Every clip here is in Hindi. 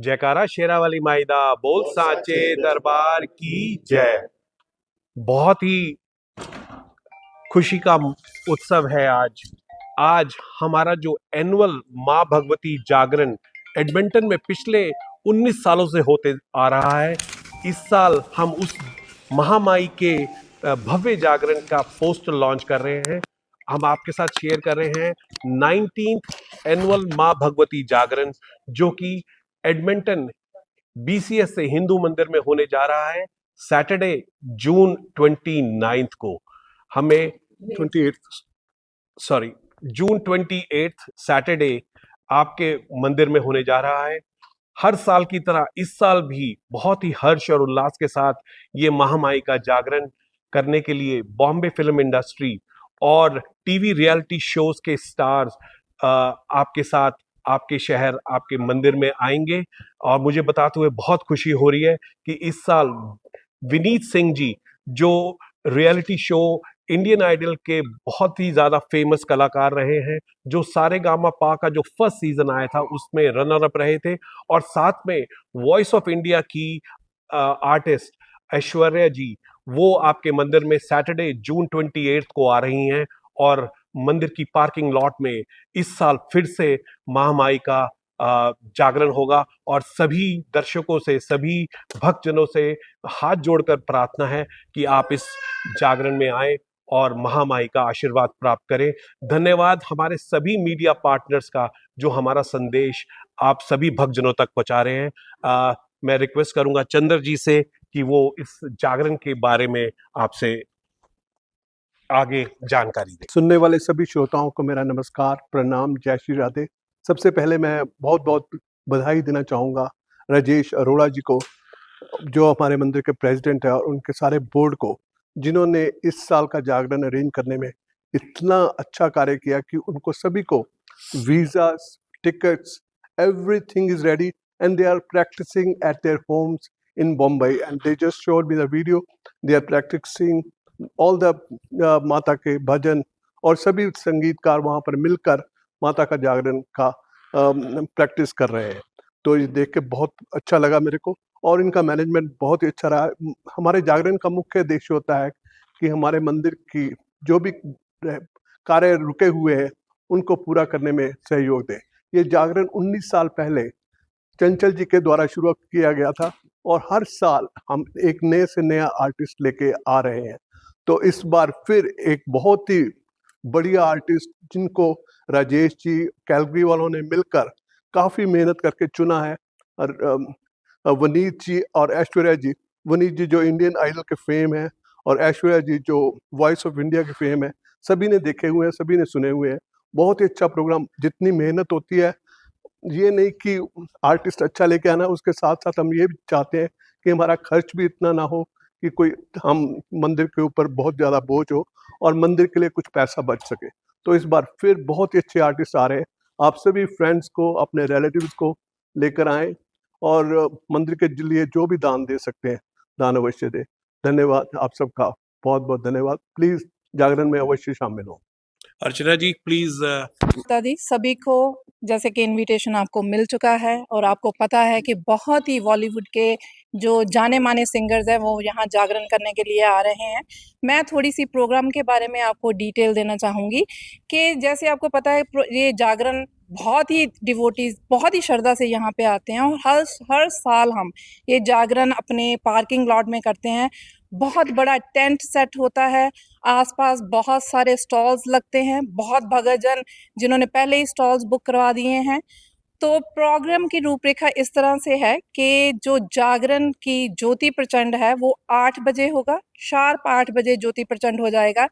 जयकारा शेरा वाली माईदा बोल सांचे दरबार की जय। बहुत ही खुशी का उत्सव है आज। आज हमारा जो एनुअल माँ भगवती जागरण एडमिंटन में पिछले 19 सालों से होते आ रहा है। इस साल हम उस महामाई के भव्य जागरण का पोस्टर लॉन्च कर रहे हैं। हम आपके साथ शेयर कर रहे हैं 19th एनुअल माँ भगवती जागरण, जो कि एडमिंटन बीसीएस से हिंदू मंदिर में होने जा रहा है सैटरडे जून 29 को। हमें 28 सॉरी जून 28 सैटरडे आपके मंदिर में होने जा रहा है। हर साल की तरह इस साल भी बहुत ही हर्ष और उल्लास के साथ ये महामाई का जागरण करने के लिए बॉम्बे फिल्म इंडस्ट्री और टीवी रियलिटी शोज के स्टार्स आपके साथ, आपके शहर, आपके मंदिर में आएंगे। और मुझे बताते हुए बहुत खुशी हो रही है कि इस साल विनीत सिंह जी, जो रियलिटी शो इंडियन आइडल के बहुत ही ज्यादा फेमस कलाकार रहे हैं, जो सारेगामा पा का जो फर्स्ट सीजन आया था उसमें रनर अप रहे थे, और साथ में वॉइस ऑफ इंडिया की आर्टिस्ट ऐश्वर्या जी, वो आपके मंदिर में सैटरडे जून 28 को आ रही हैं। और मंदिर की पार्किंग लॉट में इस साल फिर से महामाई का जागरण होगा। और सभी दर्शकों से, सभी भक्तजनों से हाथ जोड़कर प्रार्थना है कि आप इस जागरण में आए और महामाई का आशीर्वाद प्राप्त करें। धन्यवाद हमारे सभी मीडिया पार्टनर्स का, जो हमारा संदेश आप सभी भक्तजनों तक पहुंचा रहे हैं। मैं रिक्वेस्ट करूंगा चंद्र जी से कि वो इस जागरण के बारे में आपसे आगे जानकारी दें। सुनने वाले सभी श्रोताओं को मेरा नमस्कार, प्रणाम, जय श्री राधे। सबसे पहले मैं बहुत बहुत बधाई देना चाहूँगा राजेश अरोड़ा जी को, जो हमारे मंदिर के प्रेसिडेंट है, और उनके सारे बोर्ड को, जिन्होंने इस साल का जागरण अरेंज करने में इतना अच्छा कार्य किया कि उनको सभी को visas, tickets, everything is ready and they are practising at their homes in Bombay and they just showed me the video. They are practising all the Mata के भजन, और सभी संगीतकार वहाँ पर मिलकर माता का जागरण का प्रैक्टिस कर रहे हैं। तो ये देख के बहुत अच्छा लगा मेरे को, और इनका मैनेजमेंट बहुत ही अच्छा रहा। हमारे जागरण का मुख्य उद्देश्य होता है कि हमारे मंदिर की जो भी कार्य रुके हुए हैं उनको पूरा करने में सहयोग दें। ये जागरण 19 साल पहले चंचल जी के द्वारा शुरू किया गया था, और हर साल हम एक नए से नया आर्टिस्ट लेके आ रहे हैं। तो इस बार फिर एक बहुत ही बढ़िया आर्टिस्ट, जिनको राजेश जी कैलगरी वालों ने मिलकर काफ़ी मेहनत करके चुना है, और वनीत जी और ऐश्वर्या जी, वनीत जी जो इंडियन आइडल के फेम है, और ऐश्वर्या जी जो वॉइस ऑफ इंडिया के फेम है, सभी ने देखे हुए हैं, सभी ने सुने हुए हैं। बहुत ही अच्छा प्रोग्राम, जितनी मेहनत होती है, ये नहीं कि आर्टिस्ट अच्छा लेके आना, उसके साथ साथ हम ये भी चाहते हैं कि हमारा खर्च भी इतना ना हो कि कोई हम मंदिर के ऊपर बहुत ज़्यादा बोझ हो, और मंदिर के लिए कुछ पैसा बच सके। तो इस बार फिर बहुत ही अच्छे आर्टिस्ट आ रहे हैं। आप सभी फ्रेंड्स को, अपने रिलेटिव्स को लेकर आएँ, और मंदिर के लिए जो भी दान दे सकते हैं दान अवश्य दें। धन्यवाद आप सबका, बहुत बहुत धन्यवाद। प्लीज़ जागरण में अवश्य शामिल हो। अर्चना जी प्लीज। दादी, सभी को जैसे कि इनविटेशन आपको मिल चुका है, और आपको पता है कि बहुत ही बॉलीवुड के जो जाने माने सिंगर्स हैं वो यहाँ जागरण करने के लिए आ रहे हैं। मैं थोड़ी सी प्रोग्राम के बारे में आपको डिटेल देना चाहूँगी कि जैसे आपको पता है ये जागरण बहुत ही डिवोटीज बहुत ही श्रद्धा से यहाँ पे आते हैं, और हर साल हम ये जागरण अपने पार्किंग लॉट में करते हैं। बहुत बड़ा टेंट सेट होता है, आसपास बहुत सारे स्टॉल्स लगते हैं, बहुत भक्तजन जिन्होंने पहले ही स्टॉल्स बुक करवा दिए हैं। तो प्रोग्राम की रूपरेखा इस तरह से है कि जो जागरण की ज्योति प्रचंड है वो 8 बजे होगा, शार्प 8 बजे ज्योति प्रचंड हो जाएगा।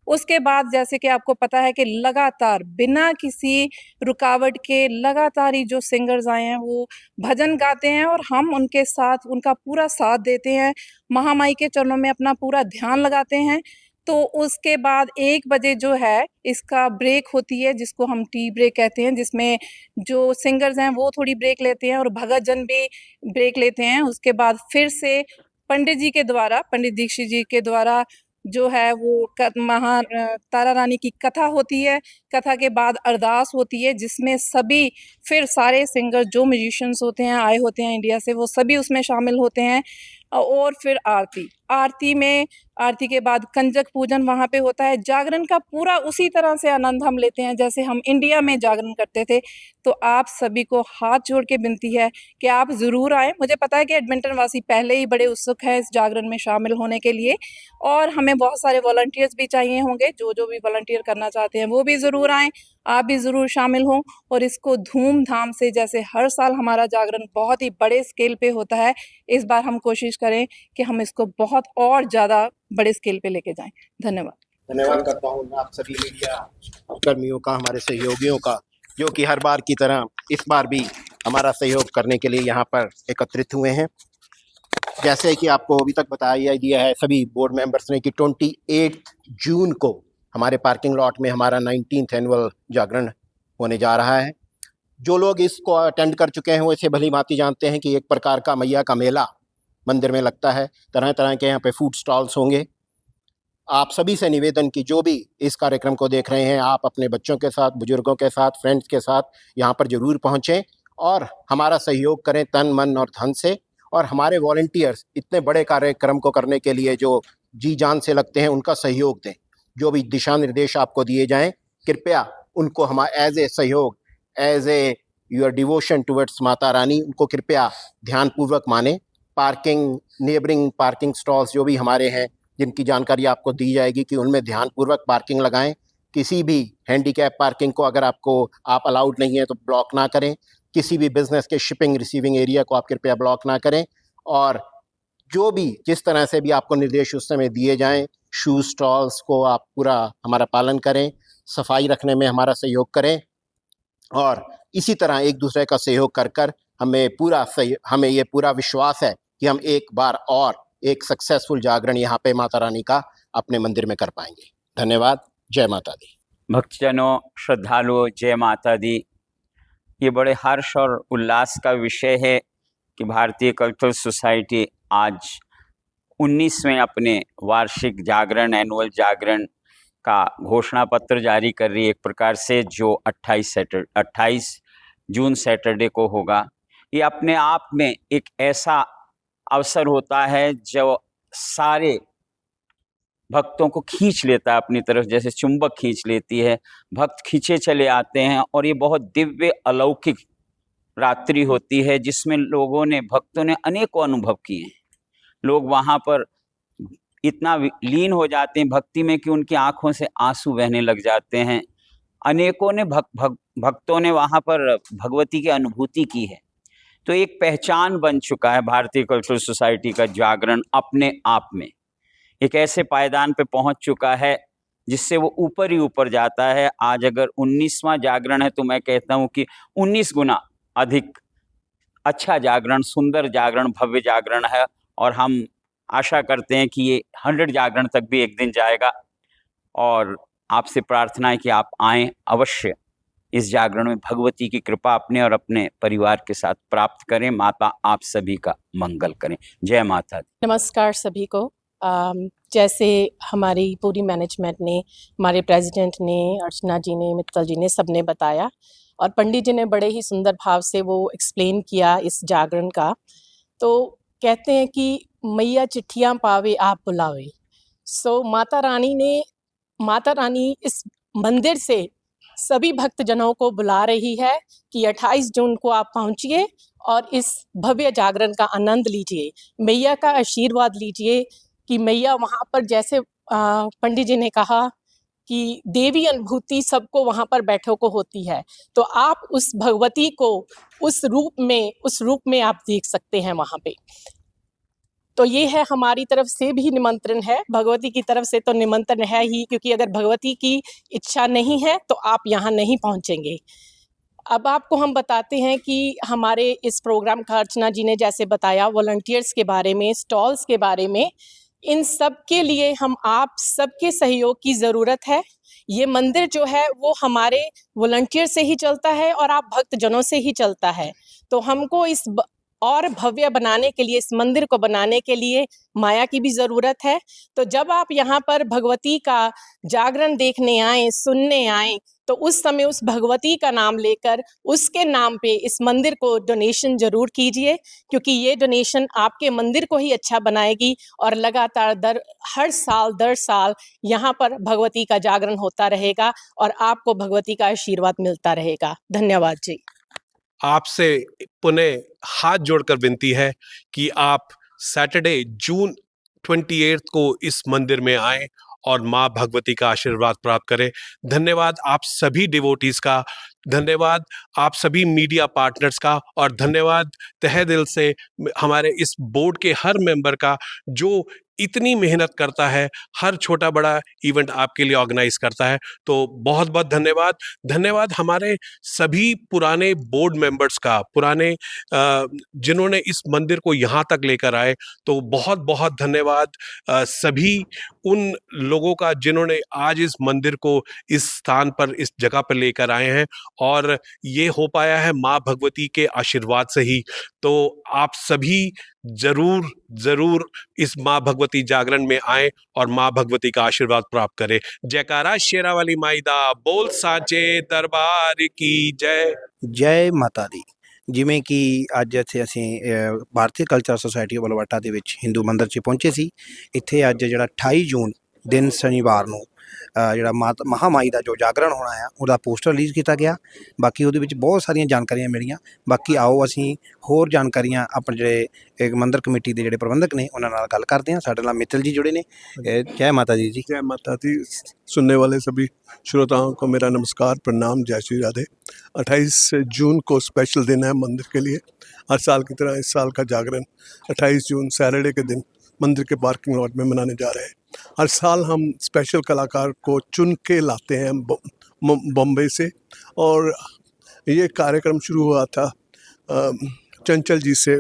उसके बाद जैसे कि आपको पता है कि लगातार बिना किसी रुकावट के लगातार ही जो सिंगर्स आए हैं वो भजन गाते हैं, और हम उनके साथ उनका पूरा साथ देते हैं, महामाई के चरणों में अपना पूरा ध्यान लगाते हैं। तो उसके बाद 1 बजे जो है इसका ब्रेक होती है, जिसको हम टी ब्रेक कहते हैं, जिसमें जो सिंगर्स हैं वो थोड़ी ब्रेक लेते हैं और भक्तजन भी ब्रेक लेते हैं। उसके बाद फिर से पंडित जी के द्वारा, पंडित दीक्षित जी के द्वारा जो है वो तारा रानी की कथा होती है। कथा के बाद अरदास होती है, जिसमें सभी फिर सारे सिंगर जो म्यूजिशियंस होते हैं आए होते हैं इंडिया से, वो सभी उसमें शामिल होते हैं। और फिर आरती के बाद कंजक पूजन वहाँ पे होता है। जागरण का पूरा उसी तरह से आनंद हम लेते हैं जैसे हम इंडिया में जागरण करते थे। तो आप सभी को हाथ जोड़ के विनती है कि आप ज़रूर आएँ। मुझे पता है कि एडमिंटन वासी पहले ही बड़े उत्सुक हैं इस जागरण में शामिल होने के लिए, और हमें बहुत सारे वॉलंटियर्स भी चाहिए होंगे। जो भी वॉलंटियर करना चाहते हैं वो भी ज़रूर आएँ, आप भी ज़रूर शामिल हों और इसको धूम-धाम से, जैसे हर साल हमारा जागरण बहुत ही बड़े स्केल पे होता है, इस बार हम कोशिश करें कि हम इसको बहुत और ज़्यादा बड़े स्केल पे लेके जाएँ। धन्यवाद। धन्यवाद करता हूँ मैं आप सभी मीडिया कर्मियों का, हमारे सहयोगियों का, जो कि हर बार की तरह इस बार भी हमारा सहयोग करने के लिए यहाँ पर एकत्रित हुए हैं। जैसे कि आपको अभी तक बताया दिया है सभी बोर्ड मेंबर्स ने कि 28 जून को हमारे पार्किंग लॉट में हमारा 19th एनुअल जागरण होने जा रहा है। जो लोग इसको अटेंड कर चुके हैं वो इसे भली भांति जानते हैं कि एक प्रकार का मैया का मेला मंदिर में लगता है। तरह तरह के यहाँ पे फूड स्टॉल्स होंगे। आप सभी से निवेदन कि जो भी इस कार्यक्रम को देख रहे हैं, आप अपने बच्चों के साथ, बुजुर्गों के साथ, फ्रेंड्स के साथ यहाँ पर ज़रूर पहुँचें और हमारा सहयोग करें तन मन और धन से। और हमारे वॉलंटियर्स इतने बड़े कार्यक्रम को करने के लिए जो जी जान से लगते हैं, उनका सहयोग दें। जो भी दिशा निर्देश आपको दिए जाएं, कृपया उनको हम एज ए सहयोग, as a your devotion towards Mata Rani, उनको कृपया ध्यानपूर्वक माने। पार्किंग, नेबरिंग पार्किंग स्टॉल्स जो भी हमारे हैं, जिनकी जानकारी आपको दी जाएगी कि उनमें ध्यानपूर्वक पार्किंग लगाएं। किसी भी हैंडीकैप पार्किंग को अगर आप अलाउड नहीं है तो ब्लॉक ना करें। किसी भी बिजनेस के शिपिंग रिसीविंग एरिया को आप कृपया ब्लॉक ना करें। और जो भी जिस तरह से भी आपको निर्देश उस समय दिए जाएं, शू स्टॉल्स को आप पूरा हमारा पालन करें, सफाई रखने में हमारा सहयोग करें और इसी तरह एक दूसरे का सहयोग कर हमें ये पूरा विश्वास है कि हम एक बार और एक सक्सेसफुल जागरण यहाँ पे माता रानी का अपने मंदिर में कर पाएंगे। धन्यवाद। जय माता दी। भक्तजनों, श्रद्धालुओं, जय माता दी। ये बड़े हर्ष और उल्लास का विषय है कि भारतीय कल्चरल सोसाइटी आज 19वें अपने वार्षिक जागरण, एनुअल जागरण का घोषणा पत्र जारी कर रही है एक प्रकार से, जो 28 जून सैटरडे को होगा। ये अपने आप में एक ऐसा अवसर होता है जो सारे भक्तों को खींच लेता है अपनी तरफ, जैसे चुंबक खींच लेती है। भक्त खींचे चले आते हैं और ये बहुत दिव्य अलौकिक रात्रि होती है जिसमें भक्तों ने अनेकों अनुभव किए हैं। लोग वहाँ पर इतना लीन हो जाते हैं भक्ति में कि उनकी आंखों से आंसू बहने लग जाते हैं। अनेकों ने भक्तों ने वहाँ पर भगवती की अनुभूति की है। तो एक पहचान बन चुका है भारतीय कल्चरल सोसाइटी का जागरण अपने आप में। एक ऐसे पायदान पे पहुंच चुका है जिससे वो ऊपर ही ऊपर जाता है। आज अगर 19वां जागरण है तो मैं कहता हूं कि 19 गुना अधिक अच्छा जागरण, सुंदर जागरण, भव्य जागरण है। और हम आशा करते हैं कि ये 100 जागरण तक भी एक दिन जाएगा। और आपसे प्रार्थना है कि आप आएँ अवश्य, इस जागरण में भगवती की कृपा अपने और अपने परिवार के साथ प्राप्त करें। माता आप सभी का मंगल करें। जय माता दी। नमस्कार सभी को। जैसे हमारी पूरी मैनेजमेंट ने, हमारे प्रेसिडेंट ने, अर्चना जी ने, मित्तल जी ने, सबने बताया और पंडित जी ने बड़े ही सुंदर भाव से वो एक्सप्लेन किया इस जागरण का। तो कहते हैं कि मैया चिट्ठियाँ पावे आप बुलावे। सो माता रानी इस मंदिर से सभी भक्तजनों को बुला रही है कि 28 जून को आप पहुंचिए और इस भव्य जागरण का आनंद लीजिए, मैया का आशीर्वाद लीजिए कि मैया वहाँ पर, जैसे पंडित जी ने कहा कि देवी अनुभूति सबको वहाँ पर बैठों को होती है, तो आप उस भगवती को उस रूप में आप देख सकते हैं वहाँ पे। तो ये है हमारी तरफ से भी निमंत्रण है, भगवती की तरफ से तो निमंत्रण है ही, क्योंकि अगर भगवती की इच्छा नहीं है तो आप यहाँ नहीं पहुँचेंगे। अब आपको हम बताते हैं कि हमारे इस प्रोग्राम का अर्चना जी ने जैसे बताया, वॉलंटियर्स के बारे में, स्टॉल्स के बारे में, इन सब के लिए हम आप सबके सहयोग की ज़रूरत है। ये मंदिर जो है वो हमारे वॉलंटियर से ही चलता है और आप भक्तजनों से ही चलता है। तो हमको इस और भव्य बनाने के लिए, इस मंदिर को बनाने के लिए माया की भी ज़रूरत है। तो जब आप यहाँ पर भगवती का जागरण देखने आएँ, सुनने आएँ, तो उस समय उस भगवती का नाम लेकर उसके नाम पे इस मंदिर को डोनेशन ज़रूर कीजिए, क्योंकि ये डोनेशन आपके मंदिर को ही अच्छा बनाएगी और लगातार हर साल दर साल यहाँ पर भगवती का जागरण होता रहेगा और आपको भगवती का आशीर्वाद मिलता रहेगा। धन्यवाद जी। आपसे पुनः हाथ जोड़कर विनती है कि आप सैटरडे जून 28 को इस मंदिर में आएं और माँ भगवती का आशीर्वाद प्राप्त करें। धन्यवाद आप सभी डिवोटीज का, धन्यवाद आप सभी मीडिया पार्टनर्स का, और धन्यवाद तहे दिल से हमारे इस बोर्ड के हर मेंबर का जो इतनी मेहनत करता है, हर छोटा बड़ा इवेंट आपके लिए ऑर्गेनाइज करता है। तो बहुत बहुत धन्यवाद। धन्यवाद हमारे सभी पुराने बोर्ड मेंबर्स का, पुराने जिन्होंने इस मंदिर को यहाँ तक लेकर आए। तो बहुत बहुत धन्यवाद सभी उन लोगों का जिन्होंने आज इस मंदिर को इस स्थान पर, इस जगह पर लेकर आए हैं, और ये हो पाया है माँ भगवती के आशीर्वाद से ही। तो आप सभी जरूर जरूर इस माँ भगवती जागरण में आए और माँ भगवती का आशीर्वाद प्राप्त करें। जयकारा शेरा वाली माई दा, बोल साचे दरबार की जय। ਜੈ ਮਾਤਾ ਦੀ। ਜਿਵੇਂ ਕਿ ਅੱਜ ਇੱਥੇ ਅਸੀਂ ਭਾਰਤੀ ਕਲਚਰਲ ਸੁਸਾਇਟੀ ਬਲਵਾਟਾ ਦੇ ਵਿੱਚ ਹਿੰਦੂ ਮੰਦਿਰ 'ਚ ਪਹੁੰਚੇ ਸੀ। ਇੱਥੇ ਅੱਜ ਜਿਹੜਾ 28 ਜੂਨ ਦਿਨ ਸ਼ਨੀਵਾਰ ਨੂੰ ਜਿਹੜਾ ਮਹਾਮਾਈ ਦਾ ਜੋ ਜਾਗਰਣ ਹੋਣਾ ਆ ਉਹਦਾ ਪੋਸਟਰ ਰਿਲੀਜ਼ ਕੀਤਾ ਗਿਆ। ਬਾਕੀ ਉਹਦੇ ਵਿੱਚ ਬਹੁਤ ਸਾਰੀਆਂ ਜਾਣਕਾਰੀਆਂ ਮਿਲੀਆਂ। ਬਾਕੀ ਆਓ ਅਸੀਂ ਹੋਰ ਜਾਣਕਾਰੀਆਂ ਆਪਣੇ ਜਿਹੜੇ ਇੱਕ ਮੰਦਿਰ ਕਮੇਟੀ ਦੇ ਜਿਹੜੇ ਪ੍ਰਬੰਧਕ ਨੇ ਉਹਨਾਂ ਨਾਲ ਗੱਲ ਕਰਦੇ ਹਾਂ। ਸਾਡੇ ਨਾਲ ਮਿੱਤਲ ਜੀ जुड़े ने। जय माता दी जी। जय माता दी। सुनने वाले सभी श्रोताओं को मेरा नमस्कार, प्रणाम, जय श्री राधे। 28 जून को स्पेशल दिन है मंदिर के लिए। हर साल की तरह इस साल का जागरण 28 जून सैटरडे के दिन मंदिर के पार्किंग लॉट में मनाने जा रहे हैं। हर साल हम स्पेशल कलाकार को चुन के लाते हैं बॉम्बे से, और ये कार्यक्रम शुरू हुआ था चंचल जी से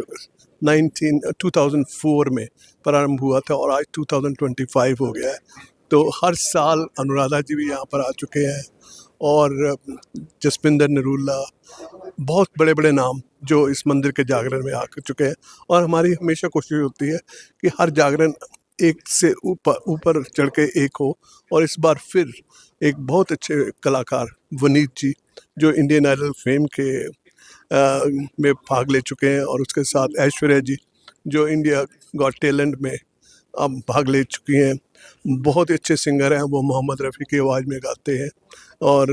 2004 में प्रारंभ हुआ था और आज 2025 हो गया है। तो हर साल अनुराधा जी भी यहाँ पर आ चुके हैं और जसपिंदर नरूला, बहुत बड़े बड़े नाम जो इस मंदिर के जागरण में आ चुके हैं। और हमारी हमेशा कोशिश होती है कि हर जागरण एक से ऊपर चढ़ के एक हो। और इस बार फिर एक बहुत अच्छे कलाकार वनीत जी जो इंडियन आइडल फेम के में भाग ले चुके हैं, और उसके साथ ऐश्वर्या जी जो इंडिया गॉट टैलेंट में अब भाग ले चुकी हैं। बहुत ही अच्छे सिंगर हैं वो, मोहम्मद रफ़ी की आवाज़ में गाते हैं और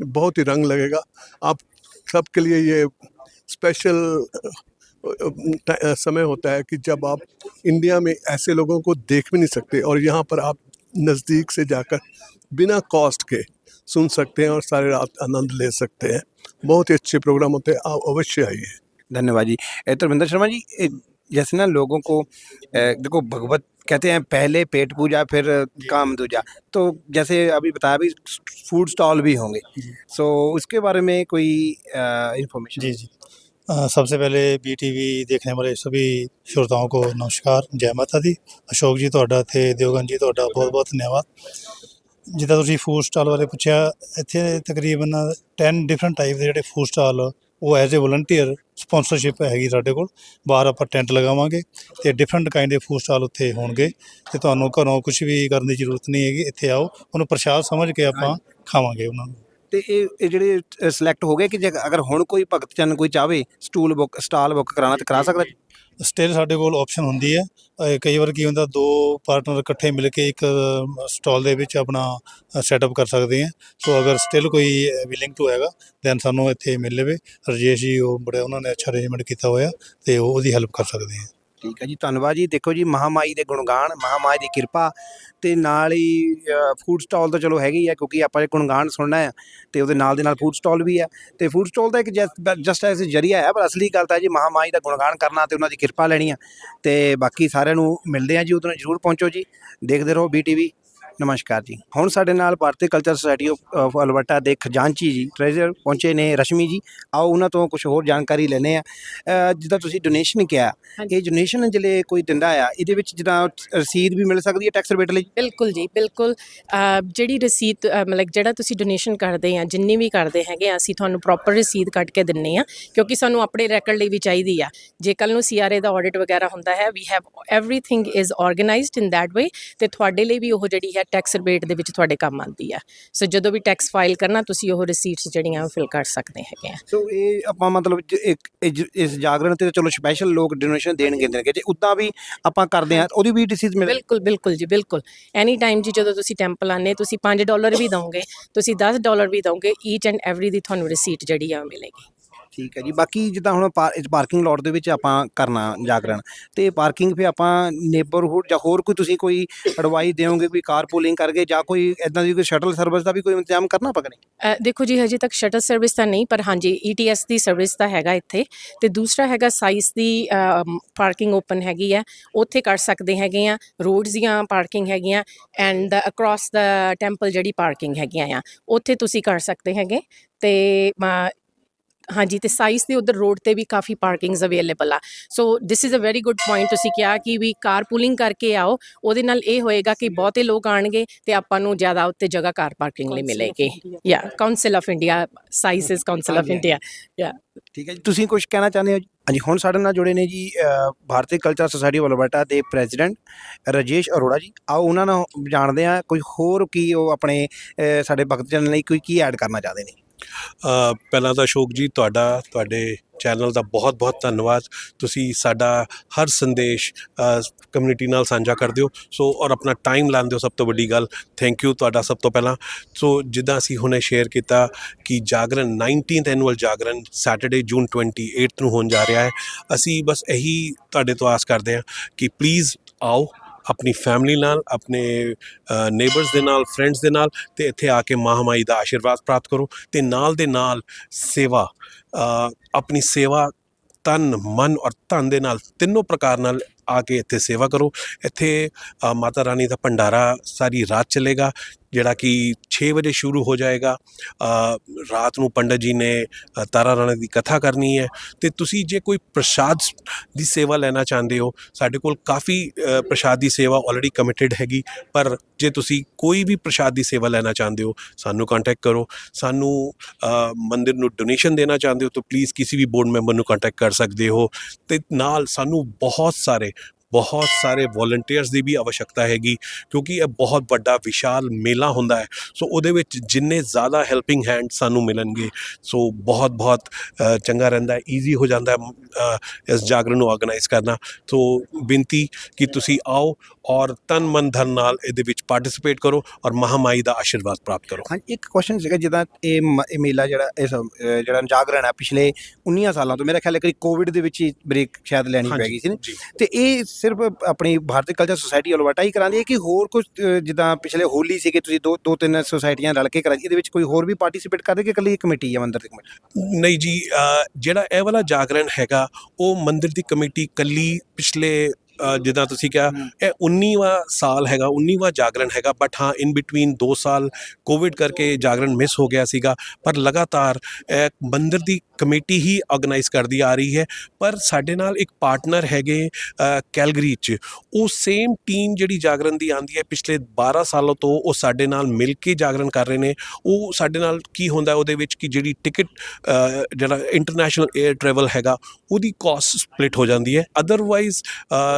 बहुत ही रंग लगेगा। आप सबके लिए ये स्पेशल समय होता है कि जब आप इंडिया में ऐसे लोगों को देख भी नहीं सकते और यहाँ पर आप नज़दीक से जाकर बिना कॉस्ट के सुन सकते हैं और सारी रात आनंद ले सकते हैं। बहुत ही अच्छे प्रोग्राम होते हैं, आप अवश्य आइए। धन्यवाद जी। धर्मेंद्र शर्मा जी, जैसे ना लोगों को देखो भगवत कहते हैं पहले पेट पूजा फिर काम दूजा, तो जैसे अभी बताया भी फूड स्टॉल भी होंगे, सो उसके बारे में कोई इंफॉर्मेशन? जी जी। सबसे पहले BTV देखने वाले सभी श्रोताओं को नमस्कार, जय माता दी। अशोक जी ਤੁਹਾਡਾ ਤੇ ਦਿਓਗਨ ਜੀ ਤੁਹਾਡਾ ਬਹੁਤ ਬਹੁਤ ਧੰਨਵਾਦ। ਜਿੱਦਾਂ ਤੁਸੀਂ ਫੂਡ ਸਟਾਲ ਬਾਰੇ ਪੁੱਛਿਆ, ਇੱਥੇ ਤਕਰੀਬਨ 10 ਡਿਫਰੈਂਟ ਟਾਈਪ ਦੇ ਜਿਹੜੇ ਫੂਡ ਸਟਾਲ ਉਹ ਐਜ਼ ਏ ਵਲੰਟੀਅਰ ਸਪੋਂਸਰਸ਼ਿਪ ਹੈਗੀ ਸਾਡੇ ਕੋਲ। ਬਾਹਰ ਆਪਾਂ ਟੈਂਟ ਲਗਾਵਾਂਗੇ ਤੇ ਡਿਫਰੈਂਟ ਕਾਈਂਡ ਦੇ ਫੂਡ ਸਟਾਲ ਉੱਥੇ ਹੋਣਗੇ ਤੇ ਤੁਹਾਨੂੰ ਘਰੋਂ ਕੁਝ ਵੀ ਕਰਨ ਦੀ ਜ਼ਰੂਰਤ ਨਹੀਂ ਹੈਗੀ। ਇੱਥੇ ਆਓ, ਉਹਨੂੰ ਪ੍ਰਸ਼ਾਦ ਸਮਝ ਕੇ ਆਪਾਂ ਖਾਵਾਂਗੇ ਉਹਨਾਂ ਨੂੰ। ਤੇ ਇਹ ਜਿਹੜੇ ਸਿਲੈਕਟ ਹੋ ਗਏ ਕਿ ਜੇ ਅਗਰ ਹੁਣ ਕੋਈ ਭਗਤ ਜਨ ਕੋਈ ਚਾਹਵੇ ਸਟਾਲ ਬੁੱਕ ਕਰਾਉਣਾ ਤੇ ਕਰਾ ਸਕਦਾ? ਸਟਿਲ ਸਾਡੇ ਕੋਲ ਆਪਸ਼ਨ ਹੁੰਦੀ ਹੈ। ਕਈ ਵਾਰ ਕੀ ਹੁੰਦਾ, 2 ਪਾਰਟਨਰ ਇਕੱਠੇ ਮਿਲ ਕੇ ਇੱਕ ਸਟਾਲ ਦੇ ਵਿੱਚ ਆਪਣਾ ਸੈਟਅਪ ਕਰ ਸਕਦੇ ਹੈ। ਸੋ ਅਗਰ ਸਟਿਲ ਕੋਈ ਵਿਲਿੰਗ ਟੂ ਹੈਗਾ ਦੈਨ ਸਾਨੂੰ ਇੱਥੇ ਮਿਲ ਲਵੇ। ਰਜੇਸ਼ ਜੀ ਉਹ ਬੜਾ ਉਹਨਾਂ ਨੇ ਅੱਛਾ ਅਰੇਂਜਮੈਂਟ ਕੀਤਾ ਹੋਇਆ ਤੇ ਉਹਦੀ ਹੈਲਪ ਕਰ ਸਕਦੇ ਹਾਂ। ਠੀਕ ਹੈ ਜੀ, ਧੰਨਵਾਦ ਜੀ। ਦੇਖੋ ਜੀ, ਮਹਾਮਾਈ ਦੇ ਗੁਣਗਾਨ, ਮਹਾਮਾਈ ਦੀ ਕਿਰਪਾ ਤੇ ਨਾਲ ਹੀ ਫੂਡ ਸਟਾਲ ਤਾਂ ਚਲੋ ਹੈਗੀ ਆ, ਕਿਉਂਕਿ ਆਪਾਂ ਇਹ ਗੁਣਗਾਨ ਸੁਣਨਾ ਹੈ ਤੇ ਉਹਦੇ ਨਾਲ ਦੇ ਨਾਲ ਫੂਡ ਸਟਾਲ ਵੀ ਹੈ। ਤੇ ਫੂਡ ਸਟਾਲ ਦਾ ਇੱਕ ਜਸਟ ਐਸ ਜਰੀਆ ਹੈ, ਪਰ ਅਸਲੀ ਗੱਲ ਤਾਂ ਜੀ ਮਹਾਮਾਈ ਦਾ ਗੁਣਗਾਨ ਕਰਨਾ ਤੇ ਉਹਨਾਂ ਦੀ ਕਿਰਪਾ ਲੈਣੀ ਆ। ਤੇ ਬਾਕੀ ਸਾਰਿਆਂ ਨੂੰ ਮਿਲਦੇ ਆ ਜੀ, ਉਦੋਂ ਜ਼ਰੂਰ ਪਹੁੰਚੋ ਜੀ। ਦੇਖਦੇ ਰਹੋ BTV। ਨਮਸਕਾਰ ਜੀ। ਹੁਣ ਸਾਡੇ ਨਾਲ ਭਾਰਤੀ ਕਲਚਰ ਸੁਸਾਇਟੀ ਆਫ ਅਲਬਰਟਾ ਦੇ ਖਜ਼ਾਨਚੀ ਜੀ ਟ੍ਰੈਜਰ ਪਹੁੰਚੇ ਨੇ, ਰਸ਼ਮੀ ਜੀ। ਆਓ ਉਹਨਾਂ ਤੋਂ ਕੁਝ ਹੋਰ ਜਾਣਕਾਰੀ ਲੈਂਦੇ ਆ। ਜਿੱਦਾਂ ਤੁਸੀਂ ਡੋਨੇਸ਼ਨ ਕਿਹਾ, ਇਹ ਡੋਨੇਸ਼ਨ ਜਿਹੜੇ ਕੋਈ ਦਿੰਦਾ ਆ, ਇਹਦੇ ਵਿੱਚ ਜਿੱਦਾਂ ਰਸੀਦ ਵੀ ਮਿਲ ਸਕਦੀ ਹੈ ਟੈਕਸ ਰਿਬੇਟ ਲਈ? ਬਿਲਕੁਲ ਜੀ, ਬਿਲਕੁਲ। ਜਿਹੜੀ ਰਸੀਦ ਮਤਲਬ ਜਿਹੜਾ ਤੁਸੀਂ ਡੋਨੇਸ਼ਨ ਕਰਦੇ ਆ, ਜਿੰਨੀ ਵੀ ਕਰਦੇ ਹੈਗੇ ਆ, ਅਸੀਂ ਤੁਹਾਨੂੰ ਪ੍ਰੋਪਰ ਰਸੀਦ ਕੱਢ ਕੇ ਦਿੰਨੇ ਆ, ਕਿਉਂਕਿ ਸਾਨੂੰ ਆਪਣੇ ਰੈਕੋਰਡ ਲਈ ਵੀ ਚਾਹੀਦੀ ਆ। ਜੇ ਕੱਲ੍ਹ ਨੂੰ CRA ਦਾ ਆਡਿਟ ਵਗੈਰਾ ਹੁੰਦਾ ਹੈ, we have everything is organised in that way, ਤੇ ਤੁਹਾਡੇ ਲਈ ਵੀ ਉਹ ਜਿਹੜੀ ਹੈ ਟੈਕਸ ਰਿਬੇਟ ਦੇ ਵਿੱਚ ਤੁਹਾਡੇ ਕੰਮ ਆਉਂਦੀ ਆ। ਸੋ ਜਦੋਂ ਵੀ ਟੈਕਸ ਫਾਈਲ ਕਰਨਾ, ਤੁਸੀਂ ਉਹ ਰਸੀਟਸ ਜਿਹੜੀਆਂ ਫਿਲ ਕਰ ਸਕਦੇ ਹੈਗੇ ਆ। ਸੋ ਇਹ ਆਪਾਂ ਮਤਲਬ ਇਸ ਜਾਗਰਣ ਤੇ ਚਲੋ ਸਪੈਸ਼ਲ ਲੋਕ ਡੋਨੇਸ਼ਨ ਦੇਣਗੇ ਜੇ ਉੱਦਾਂ ਵੀ ਆਪਾਂ ਕਰਦੇ ਆ, ਉਹਦੀ ਵੀ ਰਸੀਦ ਮਿਲ? ਬਿਲਕੁਲ ਬਿਲਕੁਲ ਜੀ, ਬਿਲਕੁਲ। ਐਨੀ ਟਾਈਮ ਜੀ, ਜਦੋਂ ਤੁਸੀਂ ਟੈਂਪਲ ਆਉਂਦੇ, ਤੁਸੀਂ $5 ਵੀ ਦਓਗੇ, ਤੁਸੀਂ $10 ਵੀ ਦਓਗੇ, ਈਚ ਐਂਡ ਐਵਰੀ ਦੀ ਤੁਹਾਨੂੰ ਰਸੀਟ ਜਿਹੜੀ ਆ ਮਿਲੇਗੀ। ਠੀਕ ਹੈ ਜੀ। ਬਾਕੀ ਜਿੱਦਾਂ ਹੁਣ ਪਾਰਕਿੰਗ ਲੋਟ ਦੇ ਵਿੱਚ ਆਪਾਂ ਕਰਨਾ ਜਾਗਰਣ, ਤੇ ਪਾਰਕਿੰਗ ਫਿਰ ਆਪਾਂ ਨੇਬਰਹੁੱਡ ਜਾਂ ਹੋਰ ਕੋਈ ਤੁਸੀਂ ਐਡਵਾਈਸ ਦਿਓਗੇ, ਕੋਈ ਕਾਰ ਪੂਲਿੰਗ ਕਰਕੇ, ਜਾਂ ਕੋਈ ਇਦਾਂ ਦੀ ਕੋਈ ਸ਼ਟਲ ਸਰਵਿਸ ਦਾ ਵੀ ਕੋਈ ਇੰਤਜ਼ਾਮ ਕਰਨਾ ਪਕੜੇ? ਦੇਖੋ ਜੀ, ਹਜੇ ਤੱਕ ਸ਼ਟਲ ਸਰਵਿਸ ਤਾਂ ਨਹੀਂ, ਪਰ ਹਾਂਜੀ ETS ਦੀ ਸਰਵਿਸ ਤਾਂ ਹੈਗਾ ਇੱਥੇ। ਤੇ ਦੂਸਰਾ ਹੈਗਾ ਸਾਈਜ਼ ਦੀ ਪਾਰਕਿੰਗ ਓਪਨ ਹੈਗੀ ਆ, ਉੱਥੇ ਕਰ ਸਕਦੇ ਹੈਗੇ ਆ। ਰੋਡਸ ਦੀਆਂ ਪਾਰਕਿੰਗ ਹੈਗੀਆਂ, ਐਂਡ ਅਕ੍ਰੋਸ ਦਾ ਟੈਂਪਲ ਜਿਹੜੀ ਪਾਰਕਿੰਗ ਹੈਗੀਆਂ ਆ, ਉੱਥੇ ਤੁਸੀਂ ਕਰ ਸਕਦੇ ਹੈਗੇ। ਤੇ ਹਾਂਜੀ, ਤੇ ਸਾਈਜ਼ ਦੇ ਉੱਧਰ ਰੋਡ ਤੇ ਵੀ ਕਾਫੀ ਪਾਰਕਿੰਗਸ ਅਵੇਲੇਬਲ ਆ। So this is a very good point ਤੁਸੀਂ ਕਿਹਾ ਕਿ ਵੀ ਕਾਰ ਪੂਲਿੰਗ ਕਰਕੇ ਆਓ, ਉਹਦੇ ਨਾਲ ਇਹ ਹੋਏਗਾ ਕਿ ਬਹੁਤੇ ਲੋਕ ਆਣਗੇ ਤੇ ਆਪਾਂ ਨੂੰ ਜ਼ਿਆਦਾ ਉੱਤੇ ਜਗ੍ਹਾ ਕਾਰ ਪਾਰਕਿੰਗ ਲਈ ਮਿਲੇਗੀ। ਯਾ council of India, size is council of India. ਯਾ ਠੀਕ ਹੈ ਜੀ। ਤੁਸੀਂ ਕੁਝ ਕਹਿਣਾ ਚਾਹੁੰਦੇ ਹੋ ਜੀ? ਹਾਂਜੀ, ਹੁਣ ਸਾਡੇ ਨਾਲ ਜੁੜੇ ਨੇ ਜੀ ਭਾਰਤੀ ਕਲਚਰ ਸੁਸਾਇਟੀ ਆਫ ਅਲਬਰਟਾ ਦੇ ਪ੍ਰੈਜ਼ੀਡੈਂਟ ਰਾਜੇਸ਼ ਅਰੋੜਾ ਜੀ। ਆਓ ਉਹਨਾਂ ਨਾਲ ਜਾਣਦੇ ਹਾਂ ਕੋਈ ਹੋਰ ਕੀ ਉਹ ਆਪਣੇ ਸਾਡੇ ਭਗਤ ਜਨ ਲਈ ਕੀ ਐਡ ਕਰਨਾ ਚਾਹਦੇ ਨੇ। ਪਹਿਲਾਂ ਤਾਂ ਅਸ਼ੋਕ ਜੀ, ਤੁਹਾਡੇ ਚੈਨਲ ਦਾ ਬਹੁਤ ਧੰਨਵਾਦ। ਤੁਸੀਂ ਸਾਡਾ ਹਰ ਸੰਦੇਸ਼ ਕਮਿਊਨਿਟੀ ਨਾਲ ਸਾਂਝਾ ਕਰਦੇ ਹੋ, ਸੋ ਔਰ ਆਪਣਾ ਟਾਈਮ ਲਾਉਂਦੇ ਹੋ, ਸਭ ਤੋਂ ਵੱਡੀ ਗੱਲ ਥੈਂਕ ਯੂ ਤੁਹਾਡਾ ਸਭ ਤੋਂ ਪਹਿਲਾਂ। ਸੋ ਜਿੱਦਾਂ ਅਸੀਂ ਹੁਣੇ ਸ਼ੇਅਰ ਕੀਤਾ ਕਿ ਜਾਗਰਣ 19th ਐਨੂਅਲ ਜਾਗਰਣ ਸੈਟਰਡੇ ਜੂਨ 28 ਨੂੰ ਹੋਣ ਜਾ ਰਿਹਾ ਹੈ। ਅਸੀਂ ਬਸ ਇਹੀ ਤੁਹਾਡੇ ਤੋਂ ਆਸ ਕਰਦੇ ਹਾਂ ਕਿ ਪਲੀਜ਼ ਆਓ ਆਪਣੀ ਫੈਮਿਲੀ ਨਾਲ, ਆਪਣੇ ਨੇਬਰਸ ਦੇ ਨਾਲ, ਫਰੈਂਡਸ ਦੇ ਨਾਲ, ਅਤੇ ਇੱਥੇ ਆ ਕੇ ਮਹਾਮਾਈ ਦਾ ਆਸ਼ੀਰਵਾਦ ਪ੍ਰਾਪਤ ਕਰੋ। ਅਤੇ ਨਾਲ ਦੇ ਨਾਲ ਸੇਵਾ, ਆਪਣੀ ਸੇਵਾ ਤਨ, ਮਨ ਔਰ ਧਨ ਦੇ ਨਾਲ, ਤਿੰਨੋਂ ਪ੍ਰਕਾਰ ਨਾਲ ਆ ਕੇ ਇੱਥੇ ਸੇਵਾ ਕਰੋ। ਇੱਥੇ ਮਾਤਾ ਰਾਣੀ ਦਾ ਭੰਡਾਰਾ ਸਾਰੀ ਰਾਤ ਚੱਲੇਗਾ, ਜਿਹੜਾ ਕਿ 6 ਵਜੇ ਸ਼ੁਰੂ ਹੋ ਜਾਏਗਾ। ਰਾਤ ਨੂੰ ਪੰਡਤ ਜੀ ਨੇ ਤਾਰਾ ਰਾਣੀ ਦੀ ਕਥਾ ਕਰਨੀ ਹੈ। ਅਤੇ ਤੁਸੀਂ ਜੇ ਕੋਈ ਪ੍ਰਸ਼ਾਦ ਦੀ ਸੇਵਾ ਲੈਣਾ ਚਾਹੁੰਦੇ ਹੋ, ਸਾਡੇ ਕੋਲ ਕਾਫੀ ਪ੍ਰਸ਼ਾਦ ਦੀ ਸੇਵਾ ਆਲਰੇਡੀ ਕਮਿਟਡ ਹੈਗੀ, ਪਰ ਜੇ ਤੁਸੀਂ ਕੋਈ ਵੀ ਪ੍ਰਸ਼ਾਦ ਦੀ ਸੇਵਾ ਲੈਣਾ ਚਾਹੁੰਦੇ ਹੋ, ਸਾਨੂੰ ਕੰਟੈਕਟ ਕਰੋ। ਸਾਨੂੰ ਮੰਦਿਰ ਨੂੰ ਡੋਨੇਸ਼ਨ ਦੇਣਾ ਚਾਹੁੰਦੇ ਹੋ ਤਾਂ ਪਲੀਜ਼ ਕਿਸੇ ਵੀ ਬੋਰਡ ਮੈਂਬਰ ਨੂੰ ਕੰਟੈਕਟ ਕਰ ਸਕਦੇ ਹੋ। ਅਤੇ ਨਾਲ ਸਾਨੂੰ ਬਹੁਤ ਸਾਰੇ ਵੋਲੰਟੀਅਰਸ ਦੀ ਵੀ ਆਵਸ਼ਕਤਾ ਹੈਗੀ, ਕਿਉਂਕਿ ਇਹ ਬਹੁਤ ਵੱਡਾ ਵਿਸ਼ਾਲ ਮੇਲਾ ਹੁੰਦਾ ਹੈ। ਸੋ ਉਹਦੇ ਵਿੱਚ ਜਿੰਨੇ ਜ਼ਿਆਦਾ ਹੈਲਪਿੰਗ ਹੈਂਡ ਸਾਨੂੰ ਮਿਲਣਗੇ, ਸੋ ਬਹੁਤ ਚੰਗਾ ਰਹਿੰਦਾ ਹੈ, ਈਜ਼ੀ ਹੋ ਜਾਂਦਾ ਹੈ ਇਸ ਜਾਗਰਣ ਨੂੰ ਆਰਗੇਨਾਈਜ਼ ਕਰਨਾ। ਸੋ ਬੇਨਤੀ ਕਿ ਤੁਸੀਂ ਆਓ ਔਰ ਤਨ ਮਨ ਧਨ ਨਾਲ ਇਹਦੇ ਵਿੱਚ ਪਾਰਟਿਸਿਪੇਟ ਕਰੋ ਔਰ ਮਹਾਮਾਈ ਦਾ ਆਸ਼ੀਰਵਾਦ ਪ੍ਰਾਪਤ ਕਰੋ। ਹਾਂ, ਇੱਕ ਕੁਐਸਚਨ ਸੀਗਾ, ਜਿੱਦਾਂ ਇਹ ਮੇਲਾ ਜਿਹੜਾ ਜਾਗਰਣ ਹੈ, ਪਿਛਲੇ 19 ਸਾਲਾਂ ਤੋਂ ਮੇਰਾ ਖਿਆਲ ਹੈ ਕਿ ਕੋਵਿਡ ਦੇ ਵਿੱਚ ਹੀ ਬ੍ਰੇਕ ਸ਼ਾਇਦ ਲੈਣੀ ਪੈ ਗਈ ਸੀ ਨਾ, ਤੇ ਇਹ ਸਿਰਫ ਆਪਣੀ ਭਾਰਤੀ ਕਲਚਰ ਸੁਸਾਇਟੀ ਅਲਬਰਟਾ ਹੀ ਕਰਾਉਂਦੀ ਹੈ ਕਿ ਹੋਰ ਕੁਝ, ਜਿੱਦਾਂ ਪਿਛਲੇ ਹੋਲੀ ਸੀਗੇ, ਤੁਸੀਂ ਦੋ ਤਿੰਨ ਸੁਸਾਇਟੀਆਂ ਰਲ ਕੇ ਕਰਾਈ, ਇਹਦੇ ਵਿੱਚ ਕੋਈ ਹੋਰ ਵੀ ਪਾਰਟਿਸਿਪੇਟ ਕਰਦੇ ਕਿ ਇਕੱਲੀ ਕਮੇਟੀ ਹੈ ਮੰਦਿਰ ਦੀ ਕਮੇਟੀ? ਨਹੀਂ ਜੀ, ਜਿਹੜਾ ਇਹ ਵਾਲਾ ਜਾਗਰਣ ਹੈਗਾ, ਉਹ ਮੰਦਿਰ ਦੀ ਕਮੇਟੀ ਇਕੱਲੀ ਪਿਛਲੇ ਜਿੱਦਾਂ ਤੁਸੀਂ ਕਿਹਾ, ਇਹ 19ਵਾਂ ਸਾਲ ਹੈਗਾ, 19ਵਾਂ ਜਾਗਰਣ ਹੈਗਾ। ਬਟ ਹਾਂ, ਇਨ ਬਿਟਵੀਨ 2 ਸਾਲ ਕੋਵਿਡ ਕਰਕੇ ਜਾਗਰਣ ਮਿਸ ਹੋ ਗਿਆ ਸੀਗਾ, ਪਰ ਲਗਾਤਾਰ ਮੰਦਿਰ ਦੀ ਕਮੇਟੀ ਹੀ ਆਰਗੇਨਾਈਜ਼ ਕਰਦੀ ਆ ਰਹੀ ਹੈ। ਪਰ ਸਾਡੇ ਨਾਲ ਇੱਕ ਪਾਰਟਨਰ ਹੈਗੇ ਕੈਲਗਰੀ 'ਚ, ਉਹ ਸੇਮ ਟੀਮ ਜਿਹੜੀ ਜਾਗਰਣ ਦੀ ਆਉਂਦੀ ਹੈ ਪਿਛਲੇ 12 ਸਾਲਾਂ ਤੋਂ, ਉਹ ਸਾਡੇ ਨਾਲ ਮਿਲ ਕੇ ਜਾਗਰਣ ਕਰ ਰਹੇ ਨੇ। ਉਹ ਸਾਡੇ ਨਾਲ ਕੀ ਹੁੰਦਾ ਉਹਦੇ ਵਿੱਚ ਕਿ ਜਿਹੜੀ ਟਿਕਟ, ਜਿਹੜਾ ਇੰਟਰਨੈਸ਼ਨਲ ਏਅਰ ਟਰੈਵਲ ਹੈਗਾ, ਉਹਦੀ ਕਾਸਟ ਸਪਲਿਟ ਹੋ ਜਾਂਦੀ ਹੈ। ਅਦਰਵਾਈਜ਼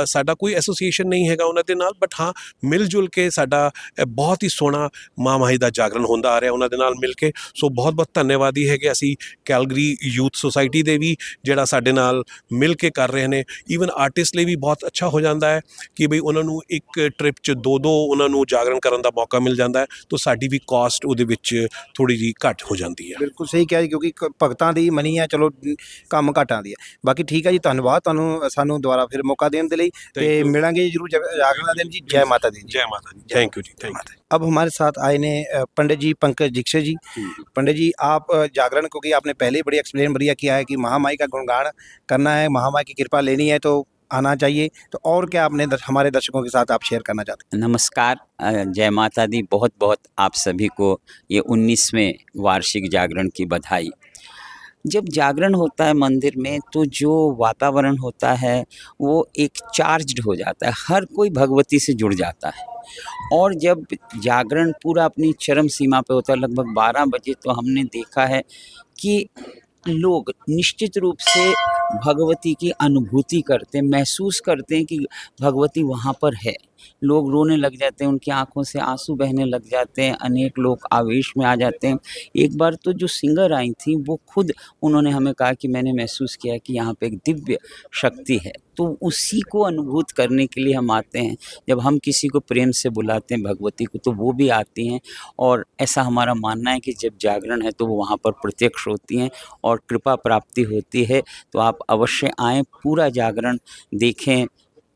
ਸਾਡਾ ਕੋਈ ਐਸੋਸੀਏਸ਼ਨ ਨਹੀਂ ਹੈਗਾ ਉਹਨਾਂ ਦੇ ਨਾਲ, ਬਟ ਹਾਂ, ਮਿਲ ਜੁਲ ਕੇ ਸਾਡਾ ਬਹੁਤ ਹੀ ਸੋਹਣਾ ਮਹਾਮਾਈ ਦਾ ਜਾਗਰਣ ਹੁੰਦਾ ਆ ਰਿਹਾ ਉਹਨਾਂ ਦੇ ਨਾਲ ਮਿਲ ਕੇ। ਸੋ ਬਹੁਤ ਧੰਨਵਾਦੀ ਹੈਗੇ ਅਸੀਂ ਕੈਲਗਰੀ ਯੂਥ ਸੁਸਾਇਟੀ ਦੇ ਵੀ, ਜਿਹੜਾ ਸਾਡੇ ਨਾਲ ਮਿਲ ਕੇ ਕਰ ਰਹੇ ਨੇ। ਈਵਨ ਆਰਟਿਸਟ ਲਈ ਵੀ ਬਹੁਤ ਅੱਛਾ ਹੋ ਜਾਂਦਾ ਹੈ ਕਿ ਬਈ ਉਹਨਾਂ ਨੂੰ ਇੱਕ ਟ੍ਰਿਪ 'ਚ ਦੋ ਉਹਨਾਂ ਨੂੰ ਜਾਗਰਣ ਕਰਨ ਦਾ ਮੌਕਾ ਮਿਲ ਜਾਂਦਾ ਹੈ, ਤਾਂ ਸਾਡੀ ਵੀ ਕਾਸਟ ਉਹਦੇ ਵਿੱਚ ਥੋੜ੍ਹੀ ਜਿਹੀ ਘੱਟ ਹੋ ਜਾਂਦੀ ਹੈ। ਬਿਲਕੁਲ ਸਹੀ ਕਿਹਾ ਜੀ, ਕਿਉਂਕਿ ਭਗਤਾਂ ਦੀ ਮਨੀ ਹੈ, ਚਲੋ ਕੰਮ ਘੱਟ ਆਉਂਦੀ ਹੈ। ਬਾਕੀ ਠੀਕ ਹੈ ਜੀ, ਧੰਨਵਾਦ ਤੁਹਾਨੂੰ ਸਾਨੂੰ ਦੁਬਾਰਾ ਫਿਰ ਮੌਕਾ ਦੇਣ ਦੇ लिए। मिलेंगे जरूर जागरण दिन जी। जय माता दी। जय माता दी। थैंक यू जी, थैंक यू। अब हमारे साथ आए ने पंडित जी पंकज दीक्षित जी। पंडित जी, आप जागरण, क्योंकि आपने पहले ही बड़ी एक्सप्लेन बढ़िया किया है कि महामाई का गुणगान करना है, महामाई की कृपा लेनी है, तो आना चाहिए। तो और क्या अपने हमारे दर्शकों के साथ आप शेयर करना चाहते नमस्कार, जय माता दी। बहुत बहुत आप सभी को ये 19वें वार्षिक जागरण की बधाई। जब जागरण होता है मंदिर में तो जो वातावरण होता है वो एक चार्ज्ड हो जाता है, हर कोई भगवती से जुड़ जाता है। और जब जागरण पूरा अपनी चरम सीमा पे होता है, लगभग 12 बजे, तो हमने देखा है कि लोग निश्चित रूप से भगवती की अनुभूति करते हैं, महसूस करते हैं कि भगवती वहाँ पर है। लोग रोने लग जाते हैं, उनकी आँखों से आँसू बहने लग जाते हैं, अनेक लोग आवेश में आ जाते हैं। एक बार तो जो सिंगर आई थीं वो खुद उन्होंने हमें कहा कि मैंने महसूस किया कि यहाँ पे एक दिव्य शक्ति है। तो उसी को अनुभूत करने के लिए हम आते हैं। जब हम किसी को प्रेम से बुलाते हैं भगवती को तो वो भी आती हैं, और ऐसा हमारा मानना है कि जब जागरण है तो वो वहाँ पर प्रत्यक्ष होती हैं और कृपा प्राप्ति होती है। तो आप अवश्य आएँ, पूरा जागरण देखें,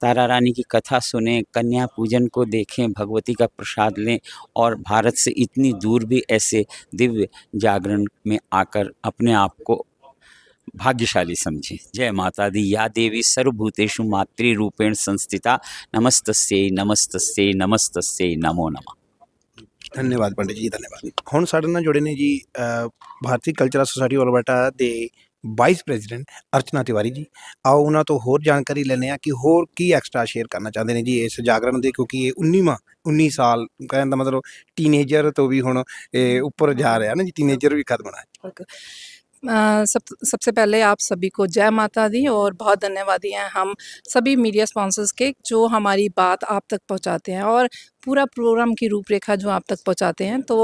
तारा रानी की कथा सुनें, कन्या पूजन को देखें, भगवती का प्रसाद लें, और भारत से इतनी दूर भी ऐसे दिव्य जागरण में आकर अपने आप को भाग्यशाली समझें। जय माता दी। या देवी सर्वभूतेषु मातृरूपेण संस्थिता, नमस्तस्यै नमस्तस्यै नमस्तस्यै नमो नमः। हैं? धन्यवाद पंडित जी, धन्यवाद। ਹੁਣ ਸਾਡੇ ਨਾਲ ਜੁੜੇ ਨੇ ਜੀ ਭਾਰਤੀ ਕਲਚਰਲ ਸੁਸਾਇਟੀ ਅਲਬਰਟਾ ਦੇ ਵਾਈਸ ਪ੍ਰੈਜ਼ੀਡੈਂਟ ਅਰਚਨਾ ਤਿਵਾਰੀ ਜੀ। ਆਓ ਉਹਨਾਂ ਤੋਂ ਹੋਰ ਜਾਣਕਾਰੀ ਲੈਂਦੇ ਹਾਂ ਕਿ ਹੋਰ ਕੀ ਐਕਸਟਰਾ ਸ਼ੇਅਰ ਕਰਨਾ ਚਾਹੁੰਦੇ ਨੇ ਜੀ ਇਸ ਜਾਗਰਣ ਦੇ, ਕਿਉਂਕਿ ਇਹ 19 ਸਾਲ ਕਹਿਣ ਦਾ ਮਤਲਬ ਟੀਨੇਜਰ ਤੋਂ ਵੀ ਹੁਣ ਇਹ ਉੱਪਰ ਜਾ ਰਿਹਾ ਨਾ ਜੀ, ਟੀਨੇਜਰ भी खत्म होना है। ओके। सबसे पहले आप सभी को जय माता दी और बहुत धन्यवादी हैं हम सभी मीडिया स्पॉन्सर्स के जो हमारी बात आप तक पहुंचाते हैं और पूरा प्रोग्राम की रूपरेखा जो आप तक पहुंचाते हैं। तो